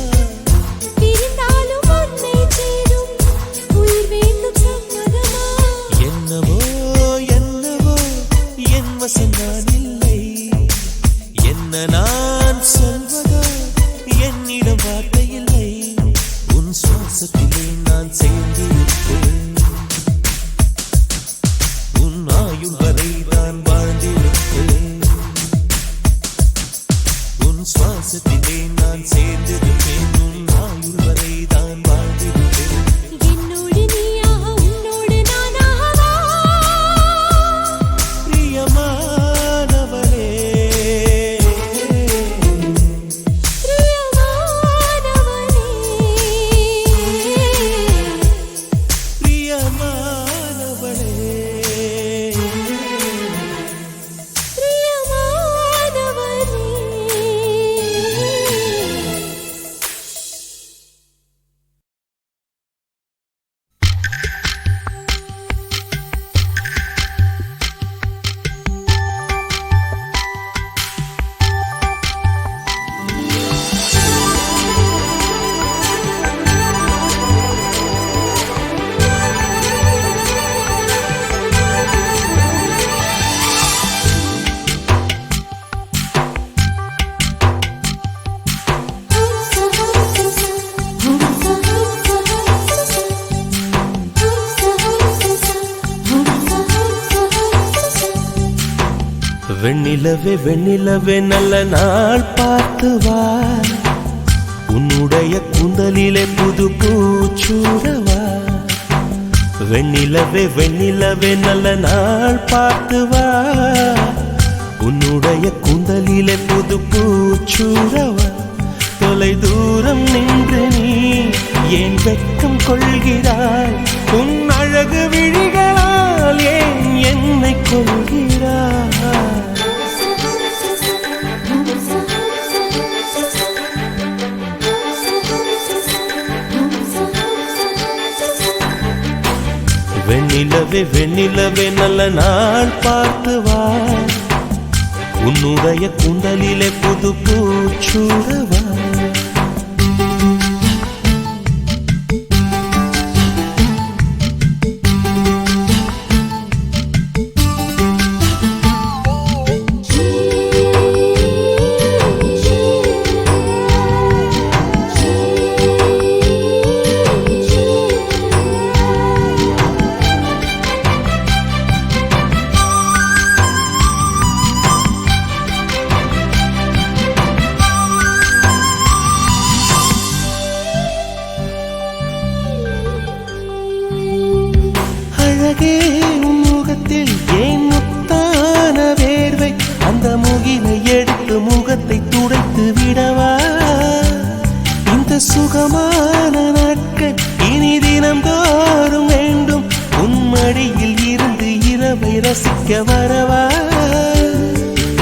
நான் சேர்ந்திருப்பேன் உன் ஆயுள் வரை தான் வாழ்ந்திருப்பேன் என்னோடு நீயாக உன்னோடு நானாகவா பிரியமானவளே வெண்ணிலவே வெண்ணிலவே நல்ல நாள் பார்த்து வா உன்னுடைய கூந்தலிலே புது பூச்சூடவா வெண்ணிலவே வெண்ணிலவே நல்ல நாள் பார்த்து வா உன்னுடைய கூந்தலிலே புது பூச்சூடவா தொலை தூரம் நின்று நீ ஏன் வெட்கம் கொள்கிறாய் உன் அழகு விழிகளால் ஏன் என்னை கொள்கிறாய் வெண்ணிலவே வெண்ணிலவே நல்ல நாள் பார்த்து வா உன்னுடைய கூந்தலிலே புது பூச்சூடவா அழகே உன் முகத்தில் ஏன் முத்தான வேர்வை அந்த முகிலை எடுத்து முகத்தை துடைத்து விடவா இந்த சுகமான நாட்கள் இனி தினம்தோறும் வேண்டும் உன் மடியில் இருந்து இரவை ரசிக்க வரவா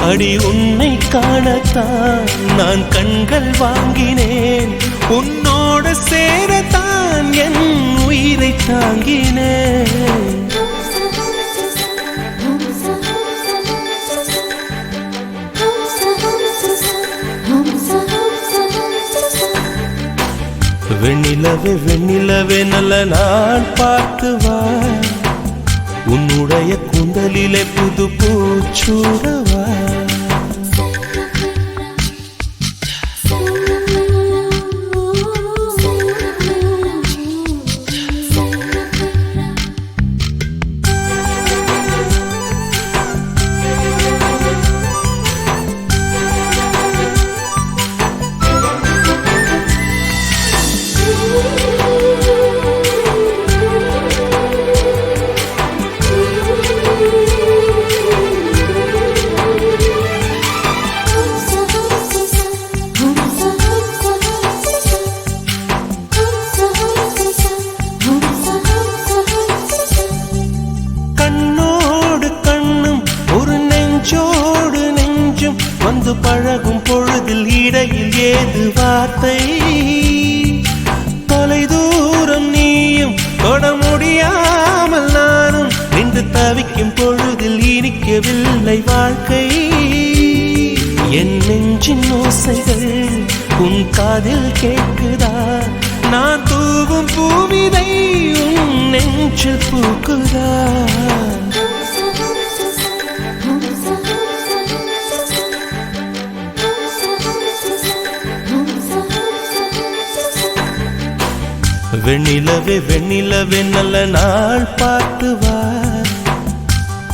அடி உன்னை காணத்தான் நான் கண்கள் வாங்கினேன் உன்னோடு சேரத்தான் என் உயிரை தாங்கினேன் வெண்ணிலவே வெண்ணிலவே நல்ல நாள் பார்த்து வா உன்னுடைய கூந்தலிலே புது பூச்சூடவா வந்து பழகும் பொழுதில் இடையில் ஏது வார்த்தை தொலை தூரம் நீயும் தொட முடியாமல் நானும் நின்று தவிக்கும் பொழுதில் இனிக்கவில்லை வாழ்க்கை என் நெஞ்சின் ஓசைகள் உன் காதில் கேட்குதா நான் தூவும் பூவிதை உன் நெஞ்சில் பூக்குதா வெண்ணிலவே வெண்ணிலவே நல்ல நாள் பார்த்து வா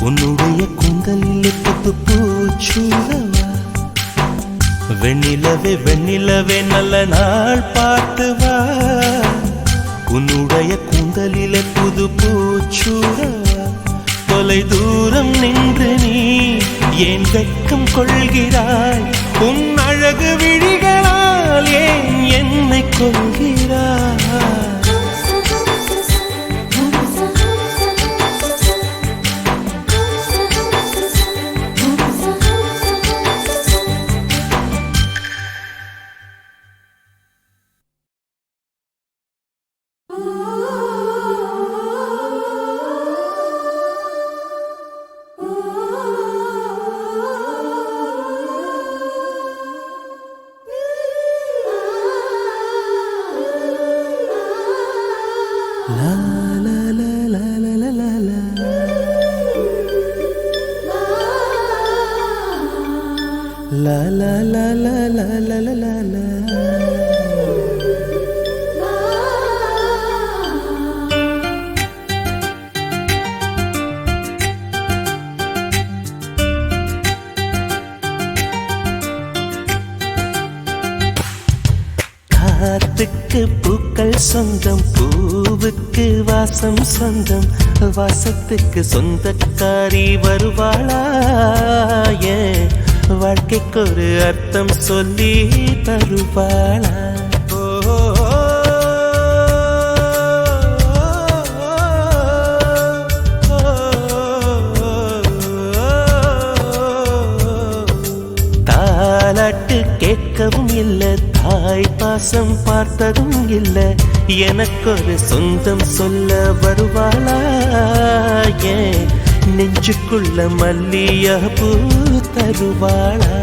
உன்னுடைய கூந்தலில் புது பூச்சூடவா வெண்ணிலவே வெண்ணிலவே நல்ல நாள் பார்த்து வா, உன்னுடைய கூந்தலிலே புது பூச்சூடவா. தொலை தூரம் நின்று நீ ஏன் வெட்கம் கொள்கிறாய், உன் அழகு விழிகளால் ஏன் என்னை கொள்கிறாய். La la la la la la la la la. காத்துக்கு பூக்கள் சொந்தம், பூவுக்கு வாசம் சொந்தம், வாசத்துக்கு சொந்தக்காரி வருவாளா. ஏன் வாழ்க்கைக்கு ஒரு அர்த்தம் சொல்லி தருவாளா. தாலாட்டு கேட்கவும் இல்லை, தாய் பாசம் பார்த்ததும் இல்லை, எனக்கொரு சொந்தம் சொல்ல வருவாளா. ஏன் நெஞ்சுக்குள்ள மல்லியா பூ தருவாளா.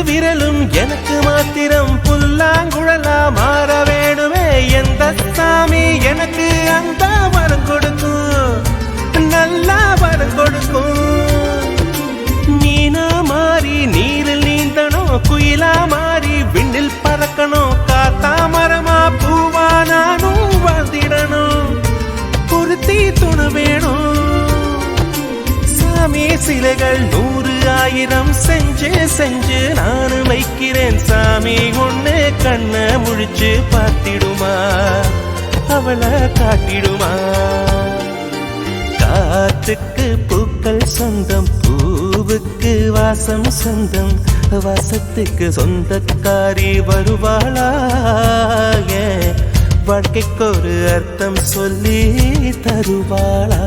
விரலும் எனக்கு மாத்திரம் புல்லாங்குழலா மாற வேணுமே. எந்த சாமி எனக்கு அந்த வரம் கொடுக்கும், நல்லா வரம் கொடுக்கும். மீனா மாறி நீரில் நீந்தணும், குயிலா மாறி விண்ணில் பறக்கணும், காத்தா மரமா பூவா நானும் வாழ்ந்திடணும். பொருத்தி துணை வேணும் சாமி, சிலைகள் 100 1000 செஞ்சு செஞ்சு நானும் வைக்கிறேன் சாமி. ஒண்ணு கண்ண முழிச்சு பார்த்திடுமா, அவளை காட்டிடுமா. காத்துக்கு பூக்கள் சொந்தம், பூவுக்கு வாசம் சொந்தம், வாசத்துக்கு சொந்தக்காரி வருவாளா. வாழ்க்கைக்கு ஒரு அர்த்தம் சொல்லி தருவாளா.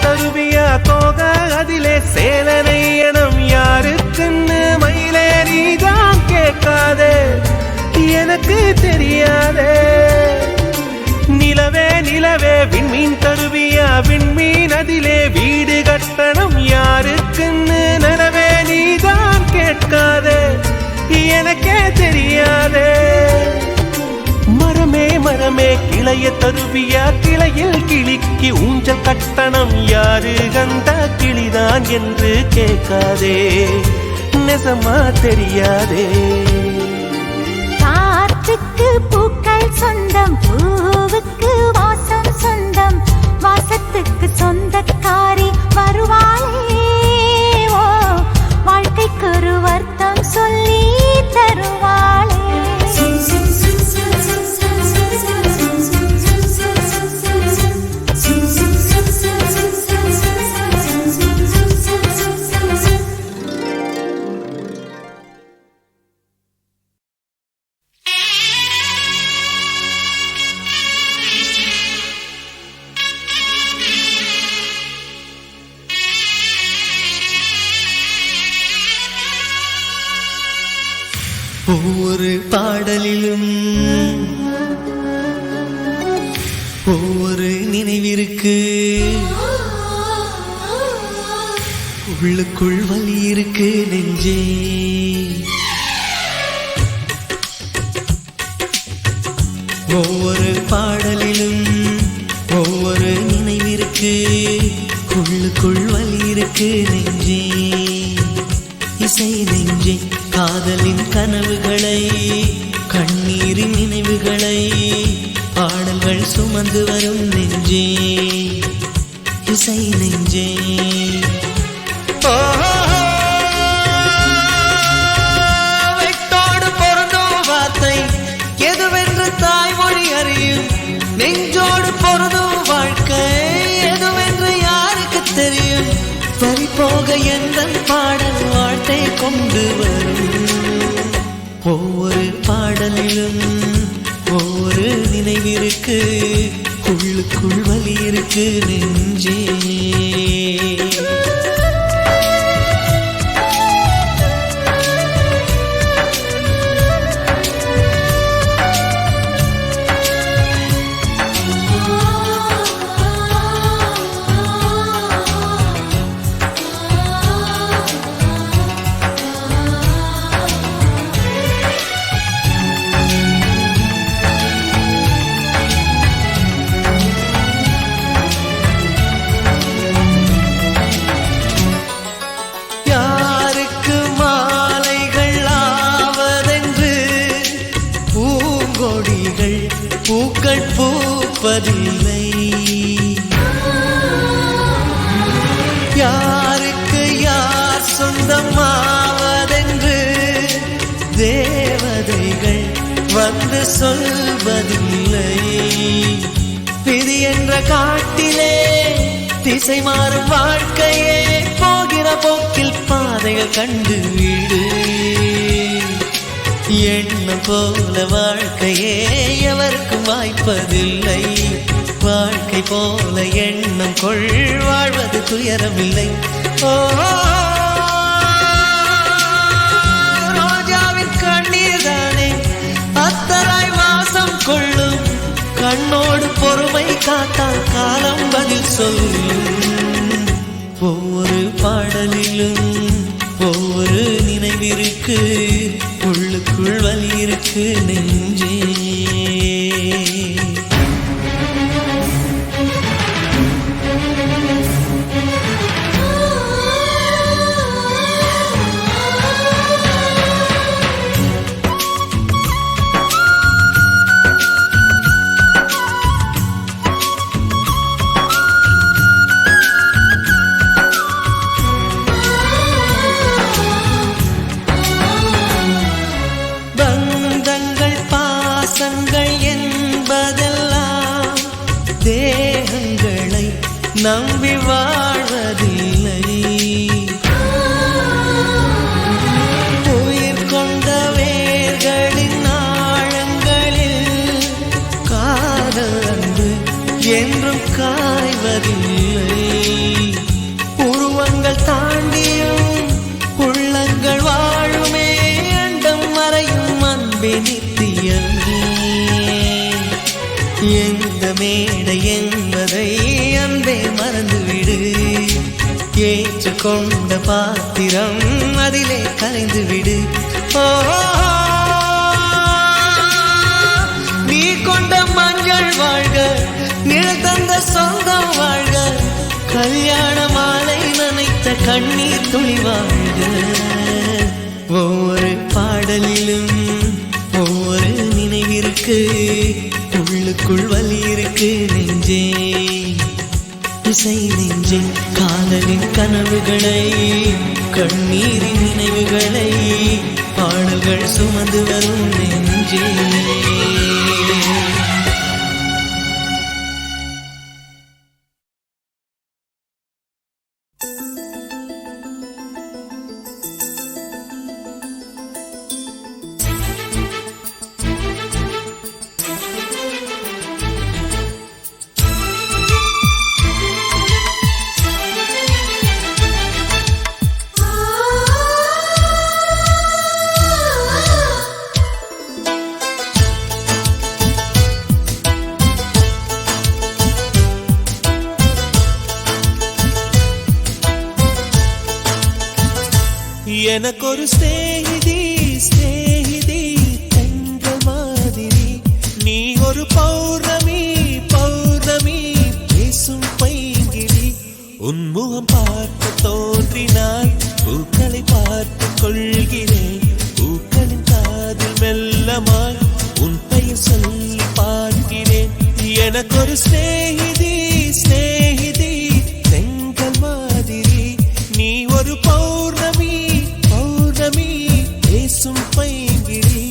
தருவியா தோக அதிலே சேலனையனம் யாருக்குன்னு மயிலே நீதான் கேட்காதே, எனக்கு தெரியாதே. நிலவே நிலவே விண்மீன் தருவியா, விண்மீன் அதிலே வீடு கட்டணம் யாருக்குன்னு நனவே நீதான் கேட்காதே, எனக்கே தெரியாதே. மரமே மரமே கிளைய தருவியா, கிளையில் கிளிக்கு ஊஞ்சல் கட்டணம் யாரு கந்த கிளிதான் என்று கேட்காதே, நெசமா தெரியாதே. காற்றுக்கு பூக்கள் சொந்தம், பூவுக்கு வாசம் சொந்தம், வாசத்து சொந்தத்துக்கு சொந்தக்காரி வருவாளே, ஓ வாழ்க்கைக்கு ஒரு வருத்தம் சொல்லி தருவாளே. ஒவ்வொரு பாடலிலும் ஒவ்வொரு நினைவிற்கு, உள்ளுக்குள் வலி இருக்கு நெஞ்சே. ஒவ்வொரு பாடலிலும் ஒவ்வொரு நினைவிற்கு, உள்ளுக்குள் வலி இருக்கு நெஞ்சே. இசை நெஞ்சே, காதலின் கனவுகளை, கண்ணீரின் நினைவுகளை பாடல்கள் சுமந்து வரும் நெஞ்சே. இசை நெஞ்சே, வெட்டோடு பொருந்தும் வார்த்தை எதுவென்று தாய்மொழி அறியும். நெஞ்சோடு பொருந்தும் வாழ்க்கை எதுவென்று யாருக்கு தெரியும். வரி போக எந்த பாடல் வாழ்க்கை கொண்டு வரும். ஒவ்வொரு பாடலிலும் ஒவ்வொரு நினைவிற்கு, உள்ளுக்குள் வலி இருக்கு நெஞ்சே. பூக்கள் பூப்பதில்லை, யாருக்கு யார் சொந்தமாவதென்று தேவதைகள் வந்து சொல்வதில்லை. விதி என்ற காட்டிலே திசை மாறும் வாழ்க்கையே, போகிற போக்கில் பாதைகள் கண்டு வீடு. எண்ணம் போல வாழ்க்கையே எவருக்கும் வாய்ப்பதில்லை. வாழ்க்கை போல எண்ணம் கொள், வாழ்வது துயரமில்லை. ஓ ரோஜாவின் கண்ணீர் தானே அத்தராய் வாசம் கொள்ளும். கண்ணோடு பொறுமை காத்தால் காலம் பதில் சொல்லும். ஒவ்வொரு பாடலிலும் ஒவ்வொரு நினைவிற்கு, உள்ளுக்குள் வலி இருக்கு நெஞ்சே. தேகங்களை நம்பி வாழ்வதில்லை. உயிர் கொண்ட வேர்களின் ஆழங்களில் காதல் அன்பு என்றும் காய்வதில்லை. உருவங்கள் தாண்டியும் உள்ளங்கள் வாழுமே, அண்டம் மறையும் அன்பே நித்தியமே. எந்த மேடை என்பதை அன்பே மறந்துவிடு. ஏற்றுக்கொண்ட பாத்திரம் அதிலே கலைந்துவிடு. ஓ நீ கொண்ட மஞ்சள் வாழ்க, நிழல் தந்த சொந்தம் வாழ்க. கல்யாண மாலை நனைத்த கண்ணீர் துளி வாழ்க. ஒவ்வொரு பாடலிலும் ஒவ்வொரு நினைவிற்கு, உள்ளுக்குள் வலி இருக்கு நெஞ்சே. முயற்சி செய் நெஞ்சே காதலின் கனவுகளை கண்ணீரின் நினைவுகளை பாடல்கள் சுமந்து வரும் நெஞ்சே எனக்கொரு ஸ்நேகிதி ஸ்நேகிதி தென்றல் மாதிரி நீ ஒரு பௌர்ணமி பௌர்ணமி பேசும் பைங்கிளி உன்முகம் பார்த்து தோன்றினாய் பூக்களை பார்த்து கொள்கிறேன் பூக்களின் காதில் மெல்லமாய் உன் பெயர் சொல்லி பார்க்கிறேன் எனக்கொரு ஸ்நேகிதி ஸ்நேகிதி தென்றல் மாதிரி நீ ஒரு பௌர்ணமி பௌர்ணமி பேசும் பைங்கிளி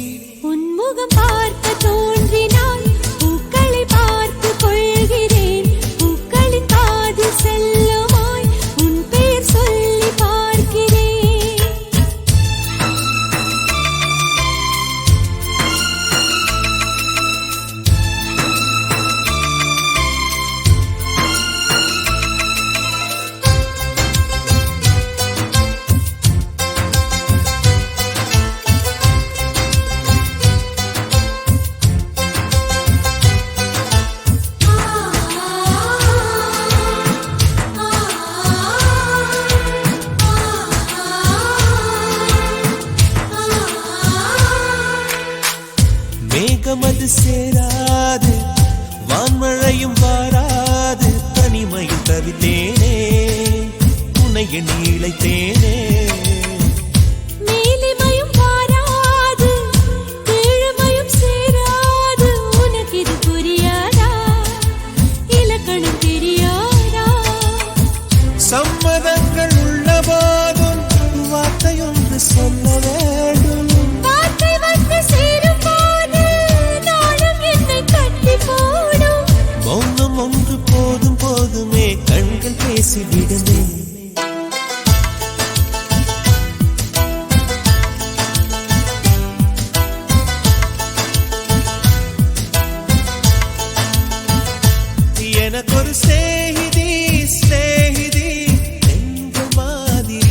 உன்முகம் பார்க்க தோன்றினான் பூக்களை பார்த்து கொள்கிறேன் பூக்களின் காதில் செல்லுமாய் உன் பெயர் சொல்லி பார்க்கிறேன் மேகமது சேராது வான்மழையும் வாராது தனிமையில் தவித்தேனே உன்னை எண்ணி இழைத்தேனே மேலிமையும் வாராது கீழ்மையும் சேராது உனக்கு இது புரியாதா இலக்கணம் தெரியாதா சம்மதங்கள் உள்ள போதும் வார்த்தையொன்று சொல்ல வேண்டும் வார்த்தை வந்து சேரும் போது நானும் என்னை கட்டி போடும் மௌனம் ஒன்று போதும் போதுமே கண்கள் பேசிவிடுமே எனக்கொரு ஸ்நேகிதி ஸ்நேகிதி தென்றல் மாதிரி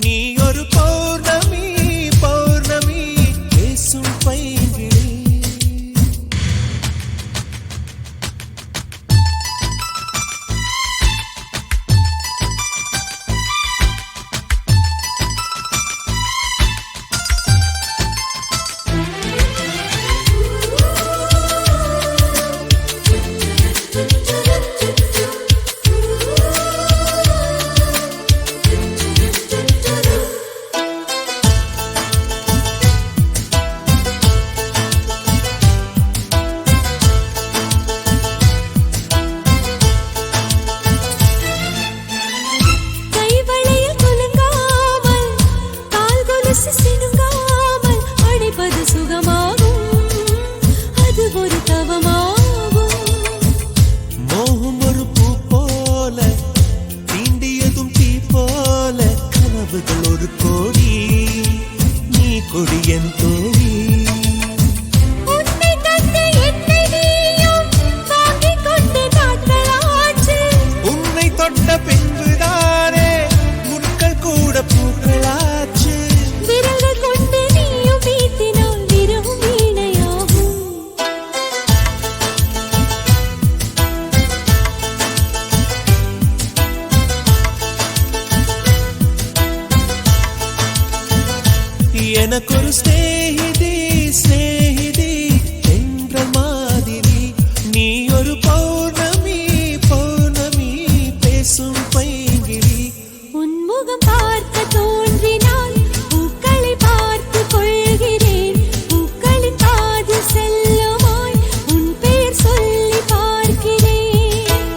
நீ ஒரு பௌர்ணமி பௌர்ணமி பேசும் பைங்கிளி கைவளையில் குலுங்காமல் கால் கொலுசு சினுங்காமல் அணைப்பது சுகமாகும் அது ஒரு தவமாகும் மோகம் ஒரு பூ போல தீண்டியதும் தீ போல கனவுகள் ஒரு கோடி நீ கொடி என் தோழி உன்னை தந்து என்னை நீயும் வாங்கிக் கொண்டு நாட்களாச்சு உன்னை தொட்ட பின்புதானே முட்கள் கூட பூக்களாச்சு விரல்கள் கொண்டு நீயும் வீட்டினால் விரவும் வீணையாகும் எனக்கொரு ஸ்நேகிதி ஸ்நேகிதி தென்றல் மாதிரி நீ ஒரு பௌர்ணமி பௌர்ணமி பேசும் பைங்கிளி உன்முகம் பார்க்க தோன்றினான் பூக்களை பார்த்து கொள்கிறேன் பூக்களின் காதில் செல்லுமாய் உன் பெயர் சொல்லி பார்க்கிறேன்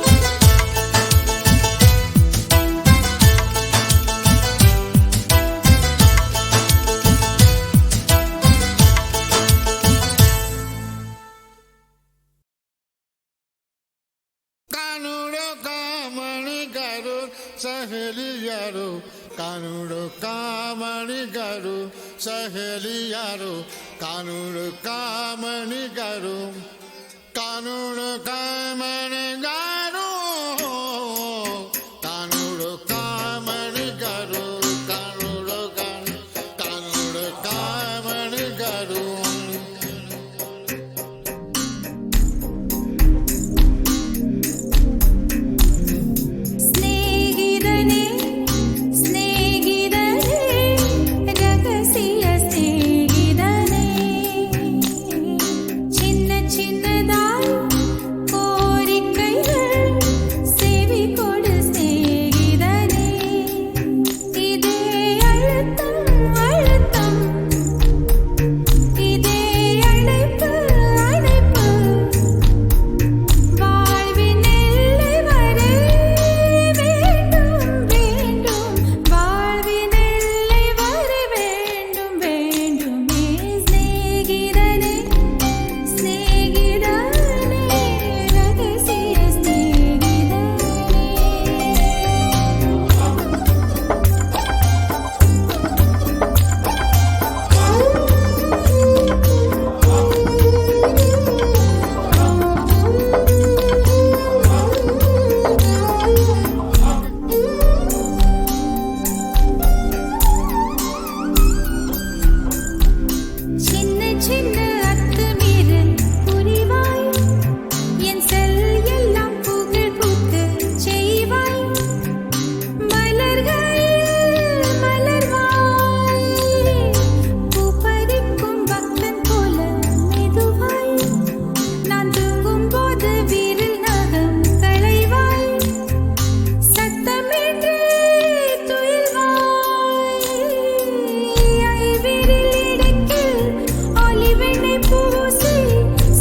सहेलियारो कानूरो कामणी गारो सहेलियारो कानूरो कामणी गारो कानूरो कामणी गारो कानूरो कामणी गारो कानूरो कामणी गारो स्नेहितने स्नेहितने रगसिय स्नेहितने சின்ன சின்னதாய் கோரிக்கைகள் செவி கொடு ஸ்நேகிதனே இதே அழுத்தம் அழுத்தம் இதே அழைப்பு அழைப்பு வாழ்வின் எல்லை வரை வேண்டும் வேண்டும் வாழ்வின் எல்லை வரை வேண்டும் வேண்டுமே ஸ்நேகிதனே ஸ்நேகிதனே ரகசிய ஸ்நேகிதனே சின்ன சின்ன அத்துமீறல் புரிவாய் என் செல் எல்லாம் புகழ் பூக்க செய்வாய் மலர்களில் மலர்வாய் பூ பறிக்கும் பக்தன் போல மெதுவாய் நான் தூங்கும் போது வீரில் நகம் களைவாய் சத்தமின்றி துயில்வாய் ஐவிரில் இடுக்கில் ஒளிவெண்ணை பூசி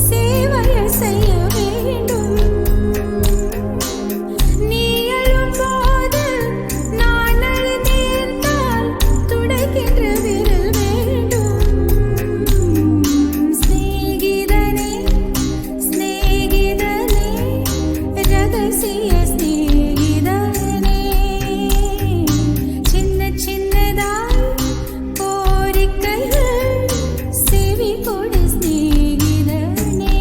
சேவைய செய்ய வேண்டும் நீ அழும்போது நான் அழுதேர்ந்தால் துடைக்கின்ற விரல் வேண்டும் ஸ்நேகிதனே ஸ்நேகிதனே ரகசிய ஸ்நேகிதனே சின்ன சின்னதாய் கோரிக்கைகள் செவி கொடு ஸ்நேகிதனே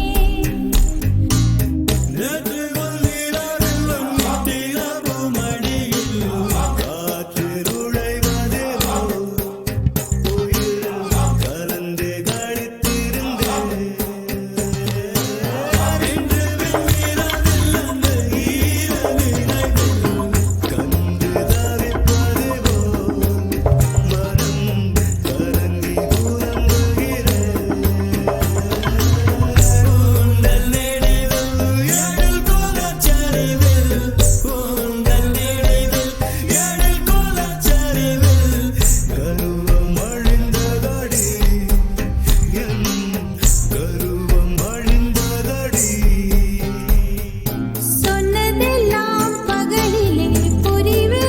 சொன்னதெல்லாம் பகலிலே புரிவே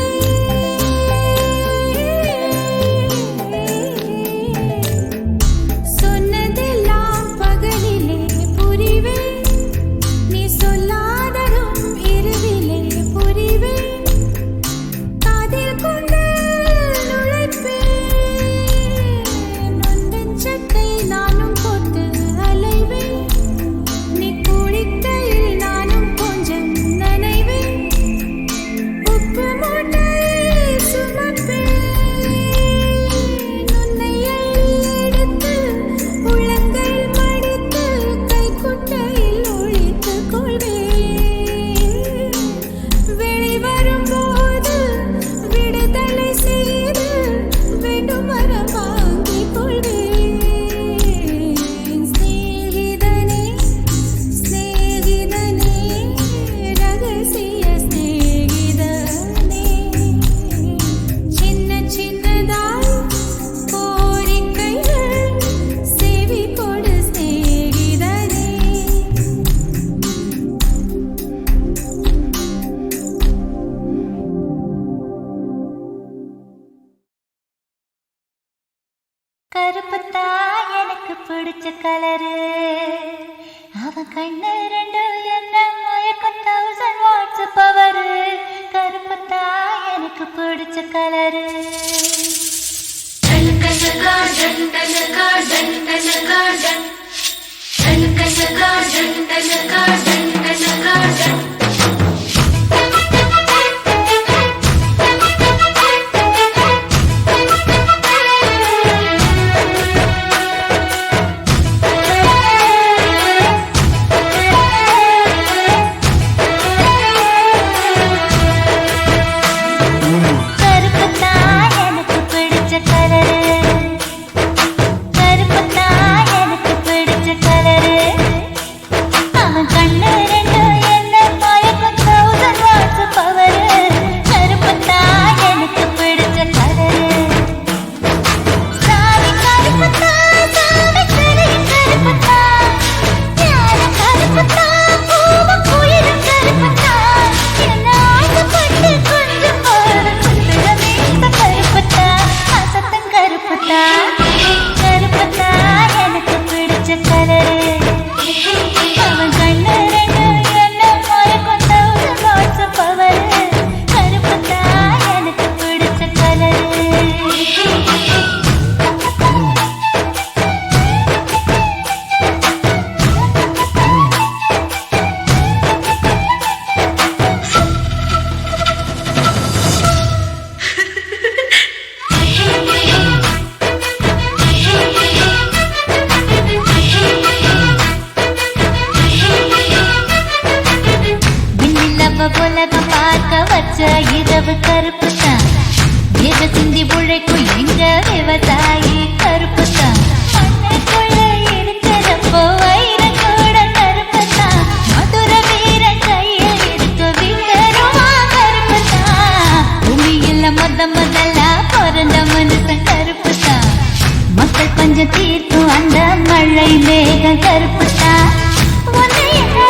சொன்னதெல்லாம் பகலிலே புரிவே நீ சொல்லாததும் இரவிலே புரிவே காதில் கொண்டு நுழைப்பேன் நொந்தன் சட்டை நானும் போட்டு அலைவேன் நீ குளிக்கையில் நானும் கொஞ்சம் நனைவேன் உப்பு மூட்டை சுமப்பேன் உன்னை எடுத்து உள்ளங்கை மடித்து கைக்குட்டையில் ஒழித்துக் கொள்வேன் வெளிவரும்போது விடுதலை செய்து வேண்டும் வரம் வாங்கிக் கொள்வேன் ஸ்நேகிதனே ஸ்நேகிதனே ரகசிய ஸ்நேகிதனே சின்ன சின்னதாய் கோரிக்கைகள் செவி கொடு ஸ்நேகிதனே கருப்புத்தா எனக்கு பிடிச்ச கலரு அவன் கண்ணு ரெண்டு என்ன மயக்கம் 1000 வாட்ஸ் பவரு கருப்புத்தா பிடிச்ச கலரு உலகம் பார்க்க வச்ச இரவு கருப்பு தான் எத சிந்தி உழைக்கும் எங்க விவசாயி கருப்பு தான் மண்ணுக்குள்ள இருக்கிறப்போ வைரம் கூட கருப்பு தான் மதுர வீர கையில் இருக்க வீரருமா கருப்பு தான் பூமியில முதல்ல பிறந்த மனுஷன் கருப்பு தான் மக்கள் கொஞ்சம் தீர்க்கும் அந்த மழை மேகம் கருப்பு தான் உன்னை என்ன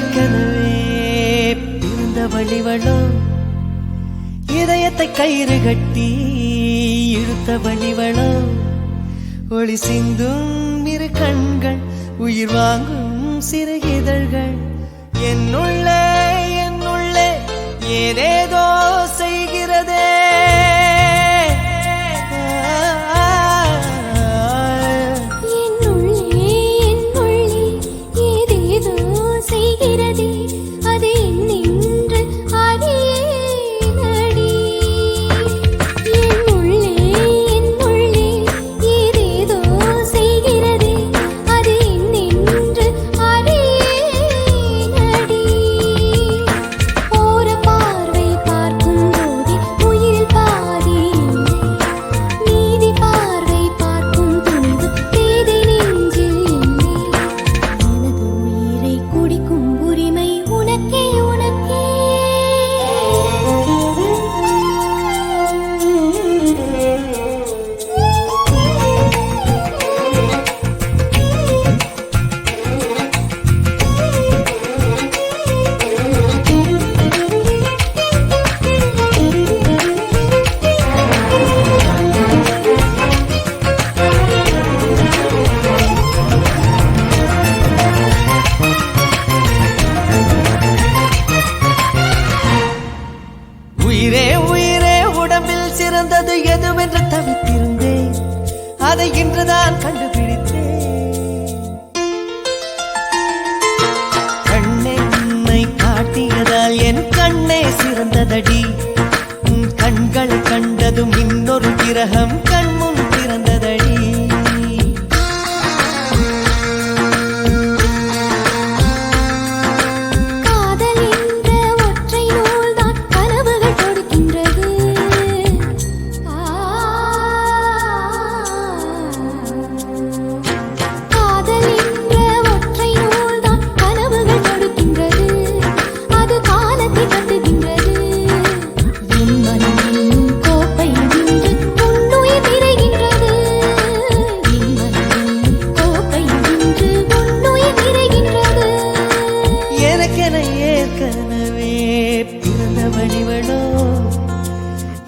ஏற்கனவே பிறந்த வழிவளோ இதயத்தை கயிறு கட்டி இழுத்த வழிவளோ ஒளி சிந்தும் இரு கண்கள் உயிர் வாங்கும் சிறு இதழ்கள் என்னுள்ளே ஏதேதோ செய்கிறதே எதுவென்று தவித்திருந்தேன் அதை இன்றுதான் கண்டுபிடித்தேன் கண்ணென்னை காட்டியதால் என் கண்ணே சிறந்ததடி கண்களை கண்டதும் இன்னொரு கிரகம் கண்முன் பிறந்ததடி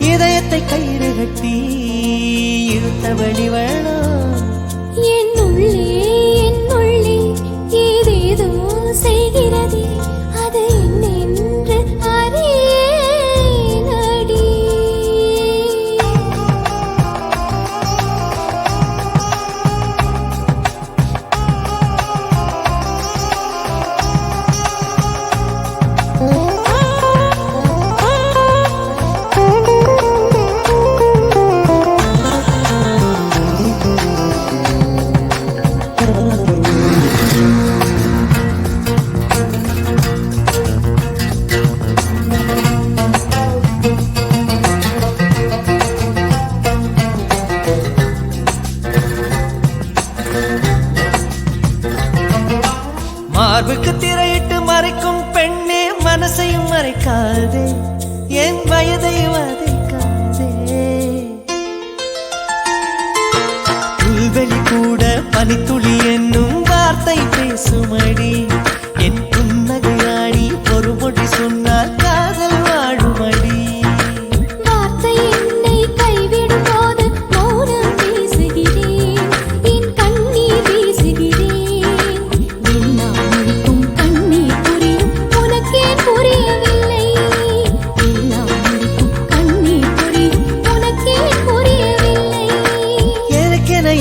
இதயத்தை கயிறு கட்டி இழுத்த வழிவளோ என்னுள்ளே ஏதேதோ செய்கிறதே அது என்னென்று அறியேனடி மார்புக்கு திரையிட்டு மறைக்கும் பெண்ணே மனசையும் மறைக்காதே என் வயதை வதைக்காதே புல்வெளி கூட பனித்துளி என்னும் வார்த்தை பேசுமடி என் புன்னகையாடி ஒரு மொழி சொன்னால் காதல் வாழுமடி வார்த்தை என்னை கைவிடும் போது மௌனம் பேசுகிறேன் என் கண்ணீர் வீசுகிறேன்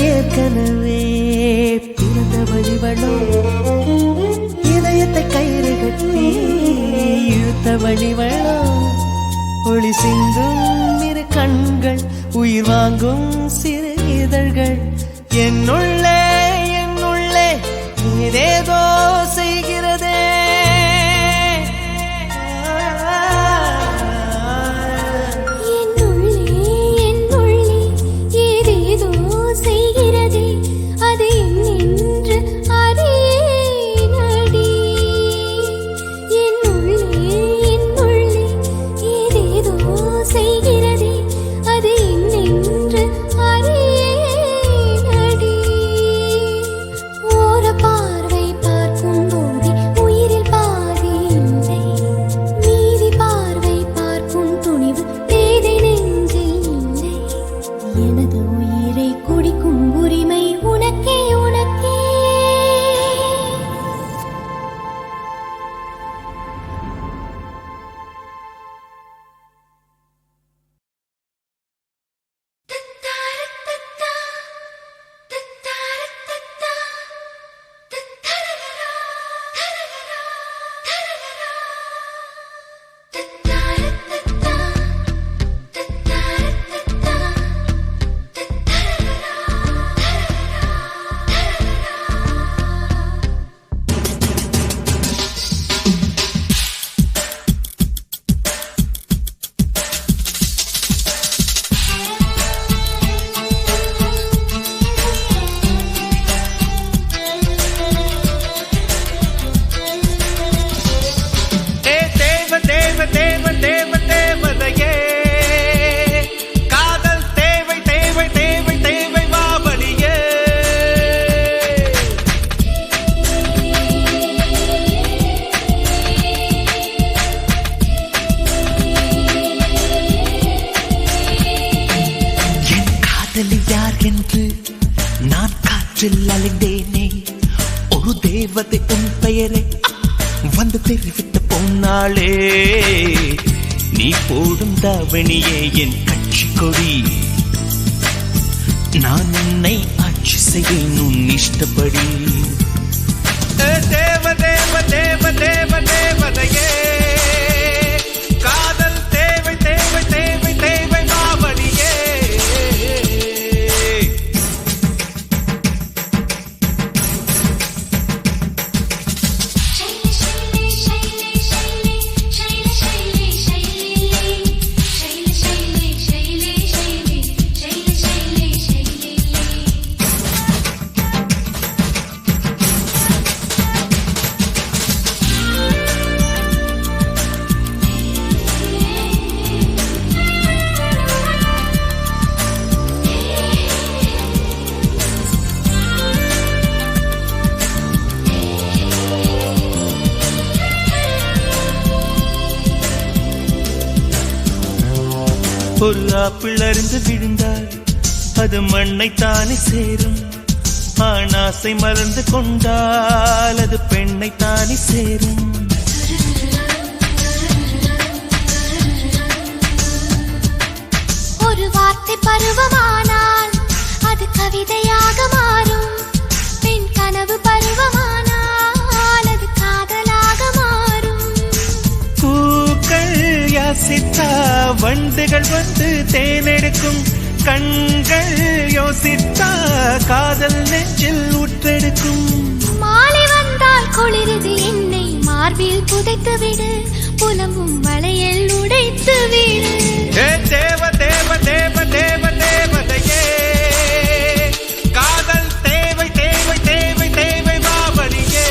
ஏற்கனவே பிறந்த வழிவளோ இதயத்தை கயிறு கட்டி இழுத்த வழிவளோ ஒளி சிந்தும் இரு கண்கள் உயிர் வாங்கும் சிறு இதழ்கள் என்னுள்ளே ஏதேதோ செய்கிறதே பார்வை பார்க்கும் காற்றில் அலைந்தேனே ஒரு தேவதை உன் பெயரை வந்து தெரிவித்து போனாளே நீ போடும் தாவணியே என் கட்சி கொடி நான் உன்னை ஆட்சி செய்வேன் உன் இஷ்டப்படி தேவ தேவ தேவ தேவ தேவதையே காதல் தேவை தேவை தேவை தேவை மாமணியே ஒரு ஆப்பிள் அருந்து விழுந்தால் அது மண்ணைத்தானே சேரும் ஆணாசை மலர்ந்து கொண்டால் அது பெண்ணைத்தானே சேரும் ஒரு வார்த்தை பருவமானால் அது கவிதையாக மாறும் பெண் கனவு பருவமானால் அது காதலாக மாறும் பூக்கள் யாசித்தா வண்டுகள் வந்து தேனெடுக்கும் கண்கள் யோசித்தா காதல் நெஞ்சில் உற்றெடுக்கும் மாலை வந்தால் குளிரது என்னை மார்பில் புதைத்து விடு புலம்பும் வளையல் உடைத்து விடு தேவ தேவ தேவ தேவ தேவதையே காதல் தேவை தேவை தேவை தேவை மாமணியே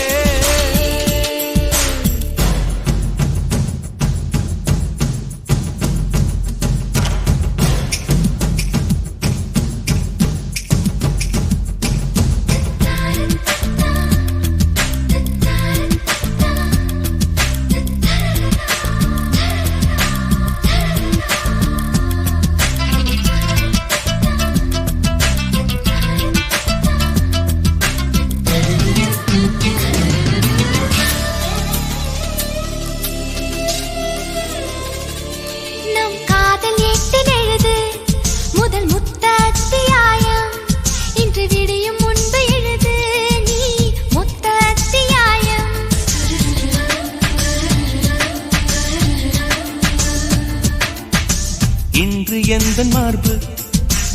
நம் காதல் ஏட்டில் எழுது முதல் முத்த அத்தியாயம் இன்று விடியும் முன்பு எழுது நீ முத்த அத்தியாயம் இன்று எந்த மார்பு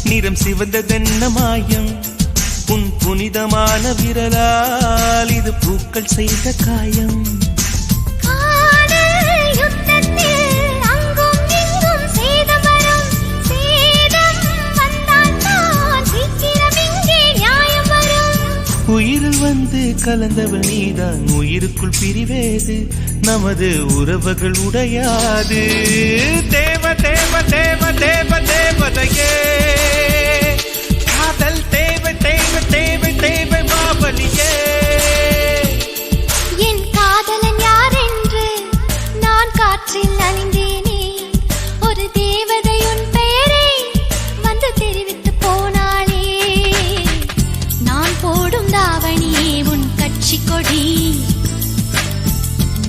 நிறம் சிவந்ததென்ன மாயம் உன் புனிதமான விரலால் இது பூக்கள் செய்த காயம் காதல் யுத்தத்தில் அங்கும் இங்கும் சேதம் வரும் சேதம் வந்தால் தான் சீக்கிரம் இங்கே நியாயம் வரும் உயிரில் வந்து கலந்தவள் நீதான் உயிருக்குள் பிரிவேது நமது உறவுகள் உடையாது தேவ தேவ தேவ தேவ தேவதையே காதல் தேவை தேவை தேவை தேவை மாமணியே என் காதலன் யார் என்று நான் காற்றில் அழிந்தேனே ஒரு தேவதை உன் பெயரை வந்து தெரிவித்து போனாளே நான் போடும் தாவணியே உன் கட்சி கொடி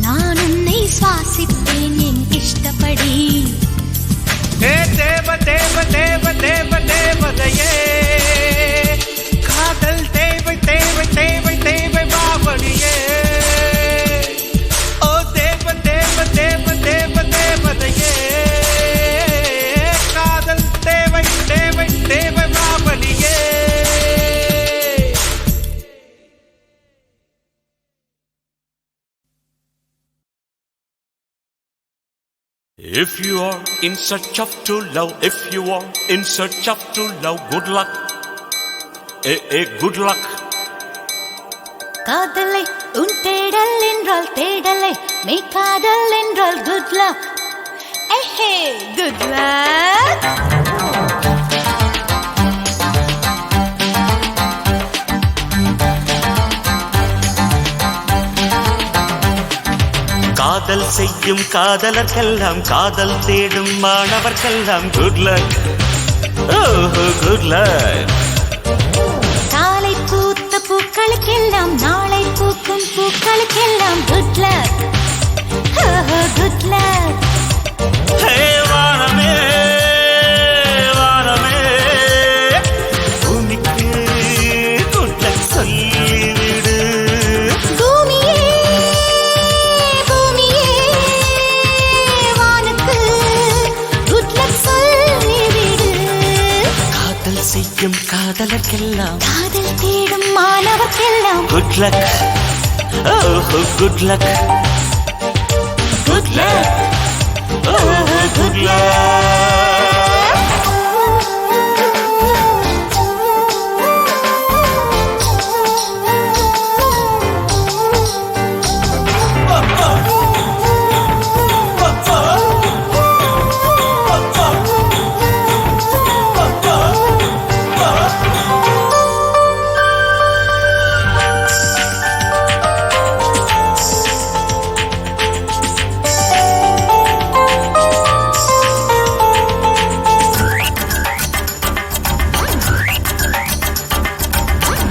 நான் உன்னை சுவாசித்தேன் என் இஷ்டப்படி தேவ தேவ தேவ தேவ தேவதையே காதல் தேவை தேவை தேவை தேவை மாமணியே ஓ தேவ தேவ தேவ தேவ தேவதையே காதல் தேவை தேவை தேவை மாமணியே If you are in search of true love, if you are in search of true love, good luck. Good luck. காதலை உன் தேடல் என்றால் தேடலை மெய் காதல் என்றால் குட் லக் ஏஹே குட் லக் காதல் செய்யும் காதலர்க்கெல்லாம் காதல் தேடும் மாணவர்க்கெல்லாம் good luck. Oh, good luck. காலை பூத்த பூக்களுக்கெல்லாம் நாளை பூக்கும் பூக்களுக்கெல்லாம் குட் லக் குட் லக் ஹே வானமே வானமே பூமிக்கு குட் லக் சொல்லிவிடு பூமியே பூமியே வானுக்கு குட் லக் சொல்லிவிடு காதல் செய்யும் காதலர்க்கெல்லாம் காதல் தேடும் மாணவர்க்கெல்லாம் குட் லக் ஓஹோ குட் லக் குட் லக் ஓஹோ குட் லக்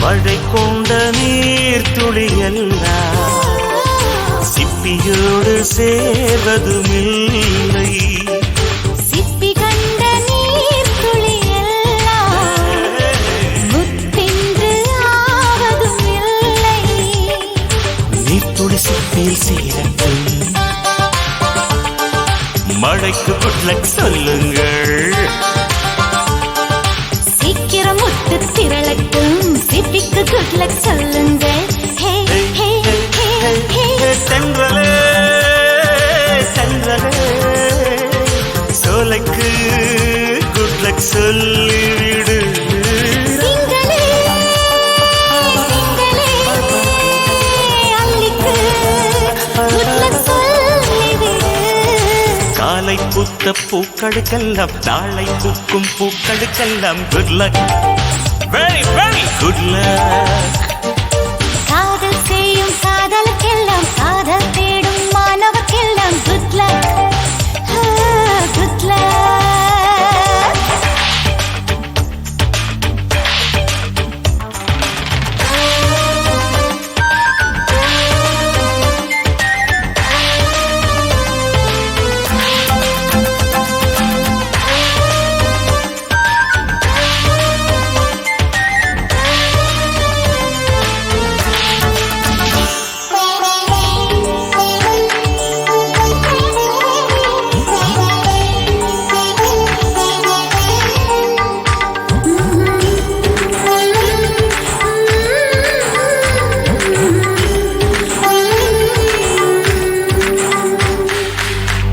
மழை கொண்ட நீர் துளியெல்லாம் சிப்பியோடு சேர்வதுமில்லை சிப்பி கண்ட நீர் துளியெல்லாம் முத்தென்று ஆவதும் இல்லை நீர்த்துளி சிப்பியில் சேரட்டும் மழைக்கு குட் லக் சொல்லுங்கள் சீக்கிரம் முத்து திரளட்டும் சிப்பிக்கு குட் லக் சொல்லுங்கள் ஹே ஹே ஹே ஹே தென்றலே தென்றலே சோலைக்கு குட் லக் சொல்லிவிடு திங்களே திங்களே அல்லிக்கு குட் லக் சொல்லிவிடு காலை பூத்த பூக்களுக்கெல்லாம் நாளை பூக்கும் பூக்களுக்கெல்லாம் good luck very very good luck காதல் செய்யும் காதலுக்கெல்லாம் காதல் தேடும் மாணவர்க்கெல்லாம் குட் லக் குட் லக்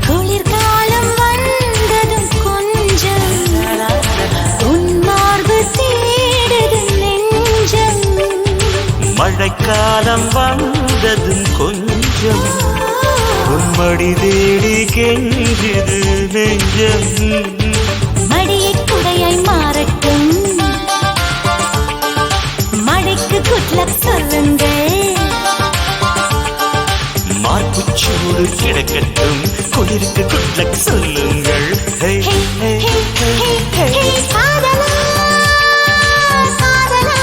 குளிர்காலம் வந்ததும் கொஞ்சம் உன் மார்பு தேடுது நெஞ்சம் மழைக்காலம் வந்ததும் கொஞ்சம் உன்மடி தேடி கெஞ்சுது நெஞ்சம் மடியை குடையாய் மாறட்டும் மழைக்கு குட் லக் சொல்லுங்கள் மார்புச்சூடு கிடக்கட்டும் குளிருக்கு குட் லக் சொல்லுங்கள் ஹே ஹே ஹே ஹே ஹே ஹே ஹே காதலா காதலா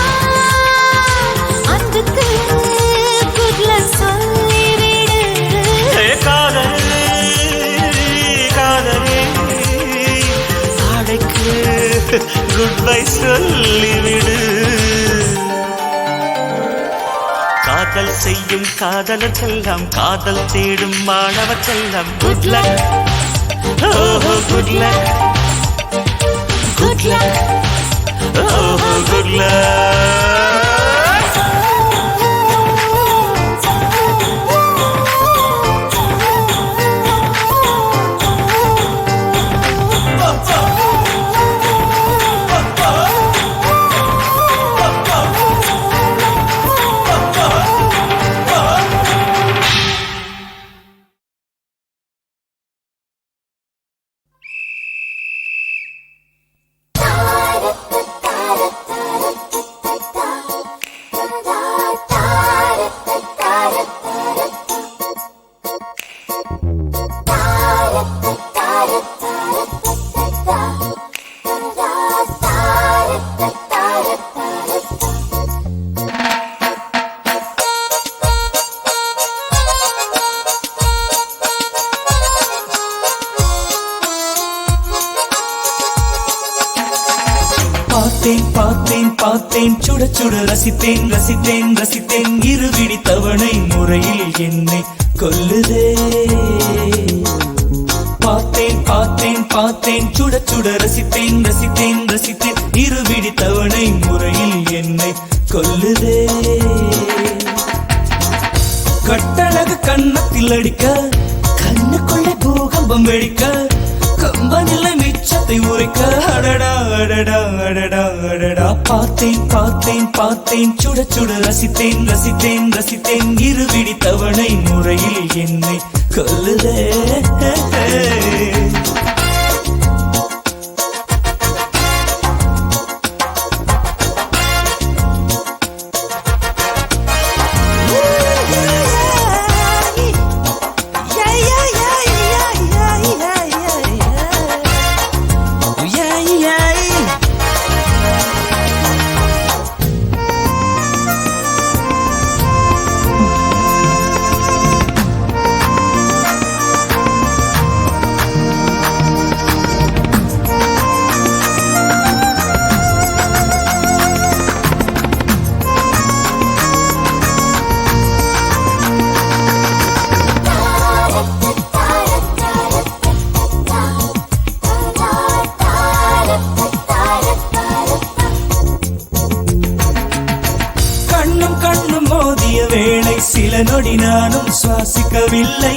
அன்புக்கு குட் லக் சொல்லிவிடு ஹே காதலே காதலே ஆடைக்கு குட் பை சொல்லிவிடு காதல் செய்யும் காதலர்க்கெல்லாம் காதல் தேடும் மாணவர்க்கெல்லாம் குட் லக் ஓஹோ குட் லக் குட் லக் ஓஹோ குட் லக் பார்த்தேன் பார்த்தேன் பார்த்தேன் சுட சுட ரசித்தேன் ரசித்தேன் ரசித்தேன் இருவிடி தவணை முறையில் என்னை கொல்லுதே பார்த்தேன் பார்த்தேன் பார்த்தேன் சுட சுட ரசித்தேன் ரசித்தேன் ரசித்தேன் இருவிடி தவணை முறையில் என்னை கொல்லுதே கட்டழகு கண்ணத்தில் அடிக்க கண்ணுக்குள்ளே பூகம்பம் வெடிக்க கம்பனில்லை மிச்சத்தை உரைக்க அடடா அடடா அடடா அடடா பார்த்தேன் பார்த்தேன் பார்த்தேன் சுட சுட ரசித்தேன் ரசித்தேன் ரசித்தேன் இருவிடி தவணை முறையில் என்னை கொல்லுதே சில நொடி நானும் சுவாசிக்கவில்லை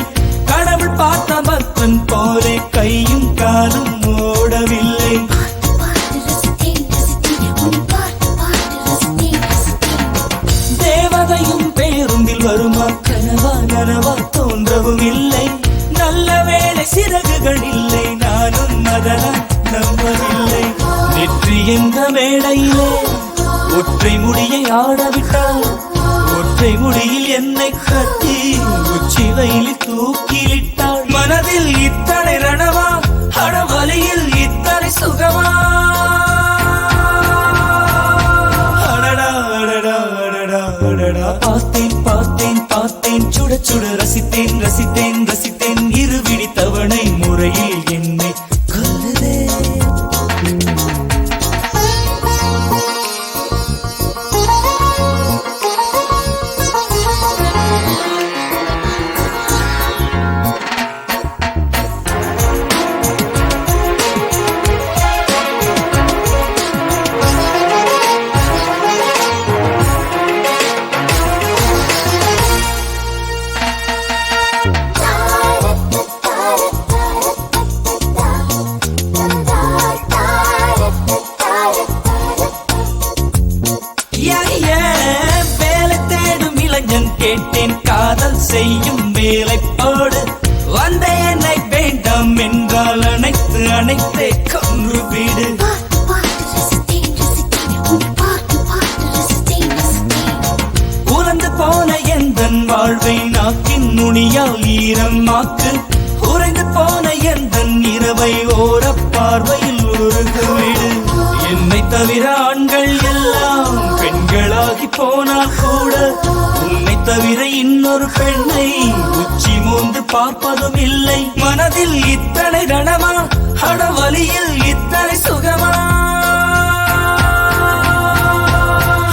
கடவுள் பார்த்த பக்தன் போலே கையும் காலும் ஓடவில்லை தேவதையும் பேருந்தில் வருமா கனவா நனவா தோன்றவும் இல்லை நல்ல வேளை சிறகுகள் இல்லை நானும் அதனால் நம்பவில்லை நெற்றி என்ற மேடையிலே ஒற்றை முடியை ஆடவிட்டால் ஒற்றை முடியில் என்னை கட்டி உச்சி வயலில் தூக்கிலிட்டாள் மனதில் இத்தனை ரணவா அடவலியில் இத்தனை சுகமா அடடா அடடா அடடா அடடா பார்த்தேன் பார்த்தேன் பார்த்தேன் சுட சுட ரசித்தேன் ரசித்தேன் ரசித்தேன் இருவிடி தவணை முறையில் என்னை கொல்லுதே கேட்டேன் காதல் செய்யும் வேலை போடு வந்த என்னை வேண்டாம் என்றால் அனைத்து அனைத்தே கொன்று வீடு உறந்து போன எந்தன் வாழ்வை நாக்கின் நுனியால் ஈரமாக்கு உறைந்து போன எந்தன் இரவை ஓர பார்வையில் உருகு வீடு என்னை தவிர ஆண்கள் எல்லாம் பெண்களாகி போனால் கூட உன்னை தவிர இன்னொரு பெண்ணை உச்சி மூந்து பார்ப்பதும் இல்லை மனதில் இத்தனை ரணமா அடவலியில் இத்தனை சுகமா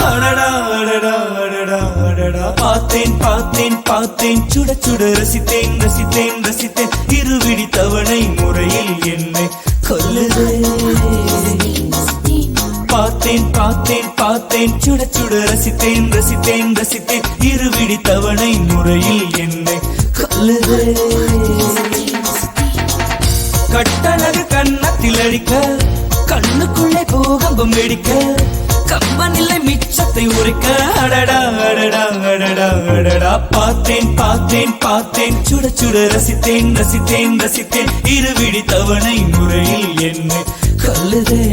அடடா அடடா அடடா அடடா பார்த்தேன் பார்த்தேன் பார்த்தேன் சுட சுட ரசித்தேன் ரசித்தேன் ரசித்தேன் இருவிடி தவணை முறையில் என்னை கொல்லுதே பார்த்தேன் பார்த்தேன் பார்த்தேன் சுட சுட ரசித்தேன் ரசித்தேன் ரசித்தேன் இருவிடி தவணை முறையில் என்னை கொல்லுதே கட்டழகு கண்ணத்தில் அடிக்க கண்ணுக்குள்ளே பூகம்பம் வெடிக்க கம்பனில்லை மிச்சத்தை உரைக்க அடடா அடடா அடடா அடடா பார்த்தேன் பார்த்தேன் பார்த்தேன் சுட சுட ரசித்தேன் ரசித்தேன் ரசித்தேன் இருவிடி தவணை முறையில் என்னை கொல்லுதே